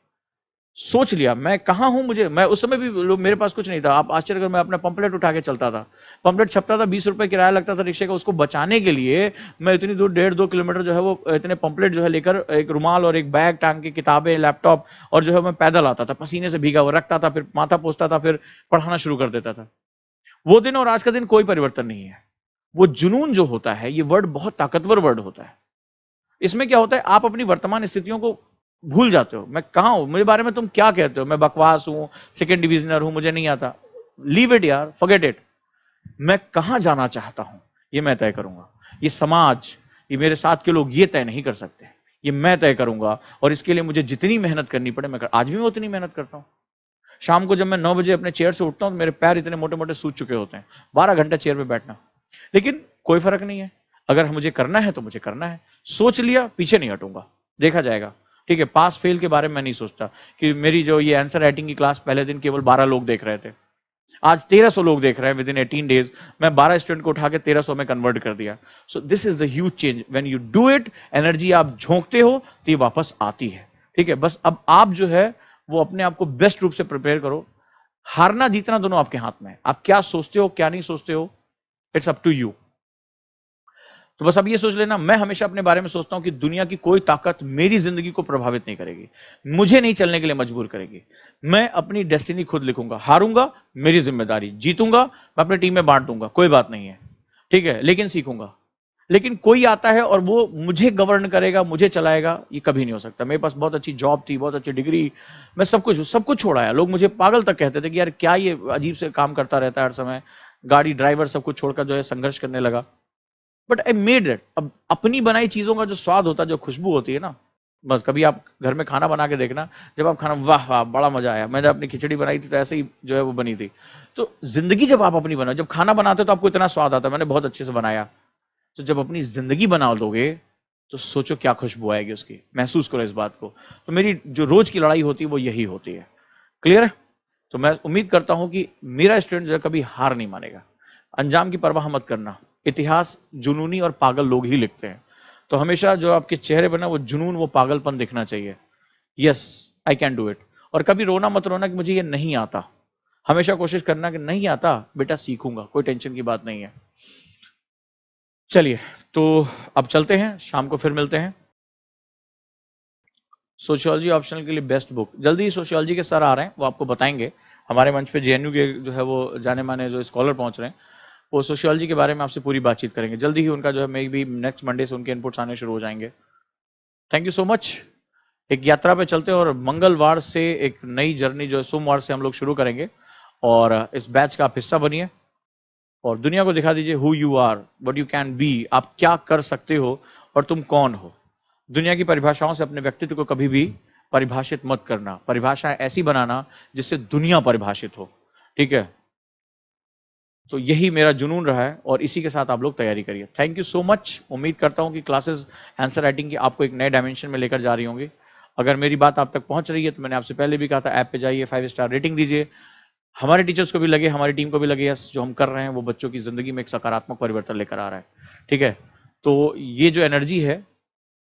सोच लिया मैं कहां हूं। मैं उस समय भी मेरे पास कुछ नहीं था। आप आश्चर्य कर, मैं अपना पंपलेट उठा के चलता था, पंपलेट छपता था, 20 रुपए किराया लगता था रिक्शे का, उसको बचाने के लिए मैं इतनी दूर 1.5-2 किलोमीटर जो है वो इतने पंपलेट जो है लेकर, एक रुमाल और एक बैग टांग के, किताबें, लैपटॉप, और जो है मैं पैदल आता था, पसीने से भीगा हुआ रखता था, फिर माथा पोंछता था, फिर पढ़ाना शुरू कर देता था। वो दिन और आज का दिन कोई परिवर्तन नहीं है। वो जुनून जो होता है, ये वर्ड बहुत ताकतवर वर्ड होता है। इसमें क्या होता है, आप अपनी वर्तमान स्थितियों को भूल जाते हो। मैं कहां हूं, मेरे बारे में तुम क्या कहते हो, मैं बकवास हूं, सेकंड डिविजनर हूं, मुझे नहीं आता। लीव इट यार, फॉरगेट इट। मैं कहां जाना चाहता हूं ये मैं तय करूंगा। ये समाज, ये मेरे साथ के लोग ये तय नहीं कर सकते, ये मैं तय करूंगा। और इसके लिए मुझे जितनी मेहनत करनी पड़े मैं आज भी मैं उतनी मेहनत करता हूं। शाम को जब मैं 9 बजे अपने चेयर से उठता हूं तो मेरे पैर इतने मोटे मोटे सूज चुके होते हैं, 12 घंटे चेयर पे बैठना। लेकिन कोई फर्क नहीं है, अगर मुझे करना है तो मुझे करना है। सोच लिया, पीछे नहीं हटूंगा, देखा जाएगा। ठीक है, पास फेल के बारे में मैं नहीं सोचता कि मेरी जो ये आंसर राइटिंग की क्लास पहले दिन केवल 12 लोग देख रहे थे, आज 1300 लोग देख रहे हैं विद इन 18 डेज। मैं 12 स्टूडेंट को उठा के 1300 में कन्वर्ट कर दिया। So this is the huge change. When you do it, energy आप झोंकते हो तो ये वापस आती है। ठीक है, बस अब आप जो है वो अपने आप को बेस्ट रूप से प्रिपेयर करो। हारना जीतना दोनों आपके हाथ में है। आप क्या सोचते हो, क्या नहीं सोचते हो, इट्स अप टू यू। तो बस अब ये सोच लेना, मैं हमेशा अपने बारे में सोचता हूं कि दुनिया की कोई ताकत मेरी जिंदगी को प्रभावित नहीं करेगी, मुझे नहीं चलने के लिए मजबूर करेगी। मैं अपनी डेस्टिनी खुद लिखूंगा। हारूंगा मेरी जिम्मेदारी, जीतूंगा मैं अपनी टीम में बांट दूंगा, कोई बात नहीं है। ठीक है, लेकिन सीखूंगा। लेकिन कोई आता है और वो मुझे गवर्न करेगा, मुझे चलाएगा, ये कभी नहीं हो सकता। मेरे पास बहुत अच्छी जॉब थी, बहुत अच्छी डिग्री, मैं सब कुछ छोड़ाया। लोग मुझे पागल तक कहते थे कि यार क्या ये अजीब से काम करता रहता है हर समय, गाड़ी, ड्राइवर सब कुछ छोड़कर जो है संघर्ष करने लगा। But I made it. अब अपनी बनाई चीजों का जो स्वाद होता है, जो खुशबू होती है ना, बस कभी आप घर में खाना बना के देखना, जब आप खाना, वाह वाह बड़ा मजा आया। मैंने अपनी खिचड़ी बनाई थी तो ऐसे ही जो है वो बनी थी। तो जिंदगी जब आप अपनी बनाओ, जब खाना बनाते हो तो आपको इतना स्वाद आता है, मैंने बहुत अच्छे से बनाया। तो जब अपनी जिंदगी बना दोगे तो सोचो क्या खुशबू आएगी उसकी, महसूस करो इस बात को। तो मेरी जो रोज की लड़ाई होती है वो यही होती है। क्लियर है? तो मैं उम्मीद करता हूं कि मेरा स्टूडेंट जो है कभी हार नहीं मानेगा। अंजाम की परवाह मत करना। इतिहास जुनूनी और पागल लोग ही लिखते हैं। तो हमेशा जो आपके चेहरे पर ना वो जुनून, वो पागलपन दिखना चाहिए। Yes, I can do it. और कभी रोना मत रोना कि मुझे ये नहीं आता। हमेशा कोशिश करना कि नहीं आता बेटा, सीखूंगा, कोई टेंशन की बात नहीं है। चलिए, तो अब चलते हैं, शाम को फिर मिलते हैं। सोशियोलॉजी ऑप्शनल के लिए बेस्ट बुक, जल्दी ही सोशियोलॉजी के सर आ रहे हैं, वो आपको बताएंगे। हमारे मंच पे जेएनयू के जो है वो जाने माने जो स्कॉलर पहुंच रहे हैं, वो सोशियोलॉजी के बारे में आपसे पूरी बातचीत करेंगे। जल्दी ही उनका जो है मे बी नेक्स्ट मंडे से उनके इनपुट्स आने शुरू हो जाएंगे। Thank you so much. एक यात्रा पे चलते हैं और मंगलवार से एक नई जर्नी जो है सोमवार से हम लोग शुरू करेंगे। और इस बैच का आप हिस्सा बनिए और दुनिया को दिखा दीजिए who you are, what you can be, आप क्या कर सकते हो और तुम कौन हो। दुनिया की परिभाषाओं से अपने व्यक्तित्व को कभी भी परिभाषित मत करना। परिभाषा ऐसी बनाना जिससे दुनिया परिभाषित हो। ठीक है, तो यही मेरा जुनून रहा है और इसी के साथ आप लोग तैयारी करिए। Thank you so much. उम्मीद करता हूं कि क्लासेस आंसर राइटिंग की आपको एक नए डायमेंशन में लेकर जा रही होंगी। अगर मेरी बात आप तक पहुंच रही है तो मैंने आपसे पहले भी कहा था, ऐप पे जाइए, 5 स्टार रेटिंग दीजिए। हमारे टीचर्स को भी लगे, हमारी टीम को भी लगे यस जो हम कर रहे हैं वो बच्चों की ज़िंदगी में एक सकारात्मक परिवर्तन लेकर आ रहा है। ठीक है, तो ये जो एनर्जी है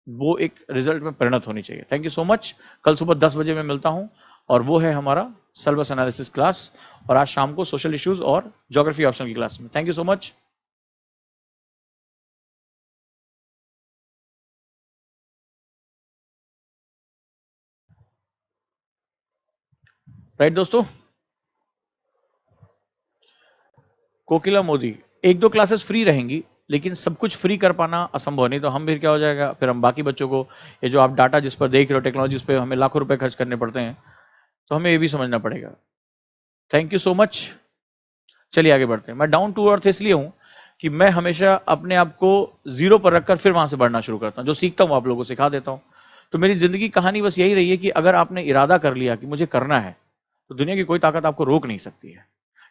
वो एक रिजल्ट में परिणत होनी चाहिए। Thank you so much. कल सुबह 10 बजे मैं मिलता हूं और वो है हमारा सिलेबस एनालिसिस क्लास, और आज शाम को सोशल इश्यूज और ज्योग्राफी ऑप्शन की क्लास में। Thank you so much. Right दोस्तों, कोकिला मोदी, एक दो क्लासेस फ्री रहेंगी लेकिन सब कुछ फ्री कर पाना असंभव, नहीं तो हम फिर क्या हो जाएगा, फिर हम बाकी बच्चों को ये जो आप डाटा जिस पर देख रहे हो, टेक्नोलॉजी जिस पर हमें लाखों रुपए खर्च करने पड़ते हैं, तो हमें ये भी समझना पड़ेगा। Thank you so much. चलिए आगे बढ़ते हैं। मैं डाउन टू अर्थ इसलिए हूं कि मैं हमेशा अपने आप को जीरो पर रखकर फिर वहां से बढ़ना शुरू करता हूं। जो सीखता हूं आप लोगों को सिखा देता हूं। तो मेरी जिंदगी कहानी बस यही रही है कि अगर आपने इरादा कर लिया कि मुझे करना है तो दुनिया की कोई ताकत आपको रोक नहीं सकती है।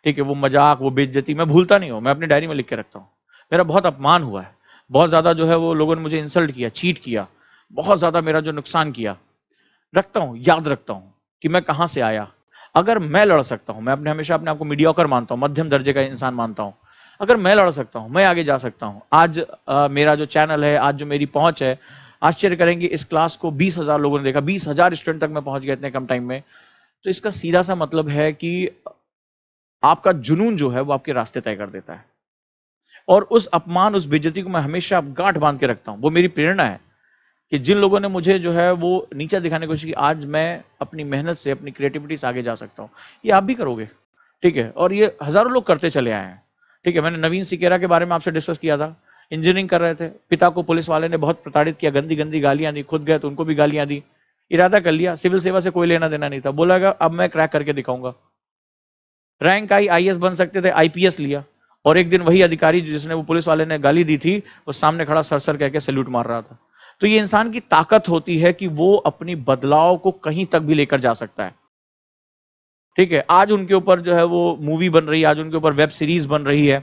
ठीक है, वो मजाक, वो बेइज्जती मैं भूलता नहीं हूं, मैं अपनी डायरी में लिख के रखता हूं। मेरा बहुत अपमान हुआ है, बहुत ज्यादा जो है वो लोगों ने मुझे इंसल्ट किया, चीट किया, बहुत ज्यादा मेरा जो नुकसान किया, रखता हूं, याद रखता हूं कि मैं कहां से आया। अगर मैं लड़ सकता हूं, मैं अपने हमेशा अपने आप को मीडियोकर मानता हूं, मध्यम दर्जे का इंसान मानता हूं, अगर मैं लड़ सकता हूं, मैं आगे जा सकता हूं। आज मेरा जो चैनल है, आज जो मेरी पहुंच है, आश्चर्य करेंगे इस क्लास को 20,000 लोगों ने देखा, 20,000 स्टूडेंट तक मैं पहुंच गया इतने कम टाइम में। तो इसका सीधा सा मतलब है कि आपका जुनून जो है वो आपके रास्ते तय कर देता है। और उस अपमान, उस बेइज्जती को मैं हमेशा गांठ बांध के रखता हूं। वो मेरी प्रेरणा है कि जिन लोगों ने मुझे जो है वो नीचा दिखाने की कोशिश की, आज मैं अपनी मेहनत से, अपनी क्रिएटिविटी से आगे जा सकता हूं। ये आप भी करोगे। ठीक है, और ये हजारों लोग करते चले आए हैं। ठीक है, मैंने नवीन सिकेरा के बारे में आपसे डिस्कस किया था। इंजीनियरिंग कर रहे थे, पिता को पुलिस वाले ने बहुत प्रताड़ित किया, गंदी गंदी गालियां दी, खुद गए तो उनको भी गालियां दी। इरादा कर लिया, सिविल सेवा से कोई लेना देना नहीं था, बोला अब मैं क्रैक करके दिखाऊंगा। रैंक आई, आईएएस बन सकते थे, आईपीएस लिया। और एक दिन वही अधिकारी जिसने वो पुलिस वाले ने गाली दी थी, वो सामने खड़ा सर सर कह के सैल्यूट मार रहा था। तो ये इंसान की ताकत होती है कि वो अपनी बदलाव को कहीं तक भी लेकर जा सकता है। ठीक है, आज उनके ऊपर जो है वो मूवी बन रही है, आज उनके ऊपर वेब सीरीज बन रही है।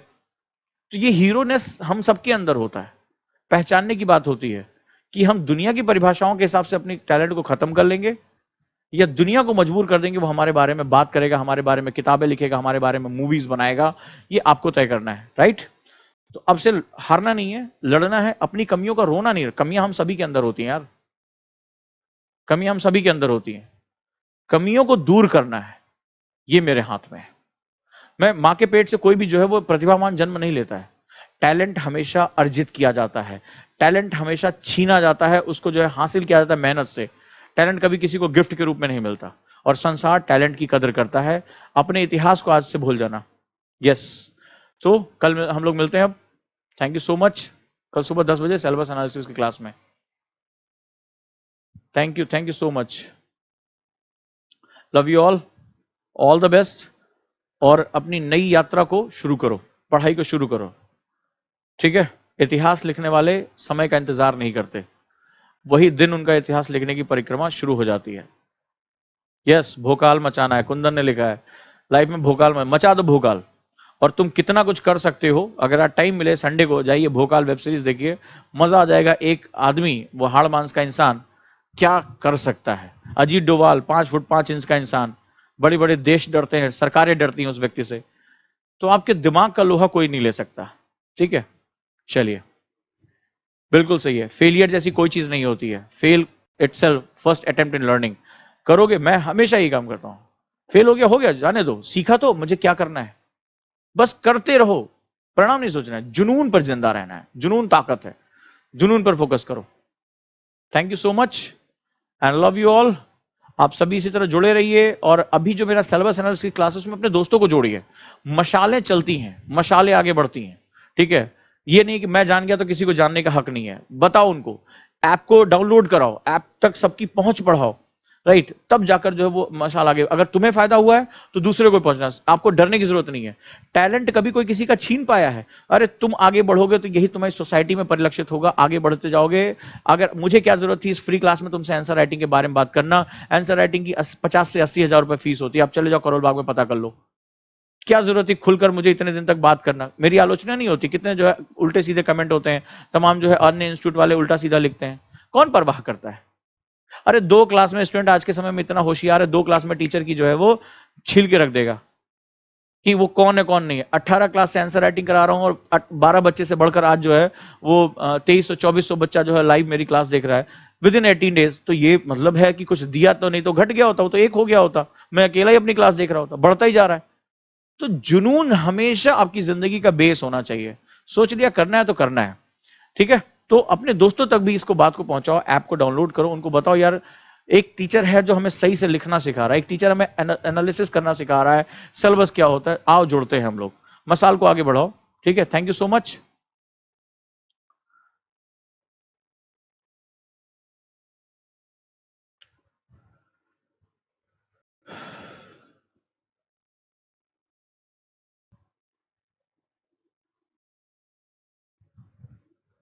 तो ये हीरोनेस हम सबके अंदर होता है। पहचानने की बात होती है कि हम दुनिया की परिभाषाओं के हिसाब से अपनी टैलेंट को खत्म कर लेंगे या दुनिया को मजबूर कर देंगे वो हमारे बारे में बात करेगा, हमारे बारे में किताबें लिखेगा, हमारे बारे में मूवीज बनाएगा। ये आपको तय करना है। राइट, तो अब से हारना नहीं है, लड़ना है, अपनी कमियों का रोना नहीं है। कमियां हम सभी के अंदर होती हैं यार, कमियां हम सभी के अंदर होती हैं। कमियों को दूर करना है, ये मेरे हाथ में है। मैं मां के पेट से कोई भी जो है वो प्रतिभावान जन्म नहीं लेता है। टैलेंट हमेशा अर्जित किया जाता है, टैलेंट हमेशा छीना जाता है, उसको जो है हासिल किया जाता है मेहनत से। टैलेंट कभी किसी को गिफ्ट के रूप में नहीं मिलता, और संसार टैलेंट की कदर करता है। अपने इतिहास को आज से भूल जाना। यस, तो कल हम लोग मिलते हैं अब। Thank you so much. कल सुबह 10 बजे सिलेबस एनालिसिस की क्लास में। Thank you so much. Love you all the best. और अपनी नई यात्रा को शुरू करो, पढ़ाई को शुरू करो। ठीक है, इतिहास लिखने वाले समय का इंतजार नहीं करते, वही दिन उनका इतिहास लिखने की परिक्रमा शुरू हो जाती है। यस, भोकाल मचाना है, कुंदन ने लिखा है लाइफ में भोकाल मचा दो भोकाल। और तुम कितना कुछ कर सकते हो। अगर आप टाइम मिले संडे को जाइए भोकाल वेब सीरीज देखिए, मजा आ जाएगा। एक आदमी, वो हाड़ मांस का इंसान क्या कर सकता है। अजीत डोभाल 5 फुट 5 इंच का इंसान, बड़े बड़े देश डरते हैं, सरकारें डरती हैं उस व्यक्ति से। तो आपके दिमाग का लोहा कोई नहीं ले सकता। ठीक है, चलिए, बिल्कुल सही है। फेलियर जैसी कोई चीज नहीं होती है। Fail itself first attempt in learning. करोगे, मैं हमेशा यही काम करता हूं। फेल हो गया जाने दो, सीखा तो मुझे क्या करना है, बस करते रहो। परिणाम नहीं सोचना है, जुनून पर जिंदा रहना है। जुनून ताकत है, जुनून पर फोकस करो। Thank you so much and love you all. आप सभी इसी तरह जुड़े रहिए। और अभी जो मेरा सिलेबस एनालिसिस की क्लासेस में अपने दोस्तों को जोड़िए। मशालें चलती हैं, मशालें आगे बढ़ती हैं। ठीक है, ये नहीं कि मैं जान गया तो किसी को जानने का हक नहीं है। बताओ उनको, ऐप को डाउनलोड कराओ, ऐप तक सबकी पहुंच बढ़ाओ। राइट, तब जाकर जो है वो मशाल आगे। अगर तुम्हें फायदा हुआ है तो दूसरे को पहुंचना, आपको डरने की जरूरत नहीं है। टैलेंट कभी कोई किसी का छीन पाया है? अरे तुम आगे बढ़ोगे तो यही तुम्हारी सोसाइटी में परिलक्षित होगा, आगे बढ़ते जाओगे। अगर मुझे क्या जरूरत थी इस फ्री क्लास में तुमसे आंसर राइटिंग के बारे में बात करना। आंसर राइटिंग की 50 से 80 हजार रुपए फीस होती है। आप चले जाओ करोल बाग में पता कर लो। क्या जरूरत थी खुलकर मुझे इतने दिन तक बात करना। मेरी आलोचना नहीं होती, कितने जो है उल्टे सीधे कमेंट होते हैं, तमाम जो है अन्य इंस्टीट्यूट वाले उल्टा सीधा लिखते हैं। कौन परवाह करता है? अरे 2 क्लास में स्टूडेंट आज के समय में इतना होशियार है, 2 क्लास में टीचर की जो है वो छील के रख देगा कि वो कौन है कौन नहीं है। 18 क्लास से आंसर राइटिंग करा रहा हूं और 12 बच्चे से बढ़कर आज जो है वो 2300-2400 बच्चा जो है लाइव मेरी क्लास देख रहा है विद इन 18 डेज। तो ये मतलब है कि कुछ दिया तो नहीं तो घट गया होता, वो तो एक हो गया होता, मैं अकेला ही अपनी क्लास देख रहा होता, बढ़ता ही जा रहा है। तो जुनून हमेशा आपकी जिंदगी का बेस होना चाहिए। सोच लिया करना है तो करना है, ठीक है। तो अपने दोस्तों तक भी इसको बात को पहुंचाओ, ऐप को डाउनलोड करो, उनको बताओ यार एक टीचर है जो हमें सही से लिखना सिखा रहा है, एक टीचर हमें एनालिसिस करना सिखा रहा है, सिलेबस क्या होता है, आओ जुड़ते हैं हम लोग, मसाल को आगे बढ़ाओ। ठीक है, थैंक यू सो मच।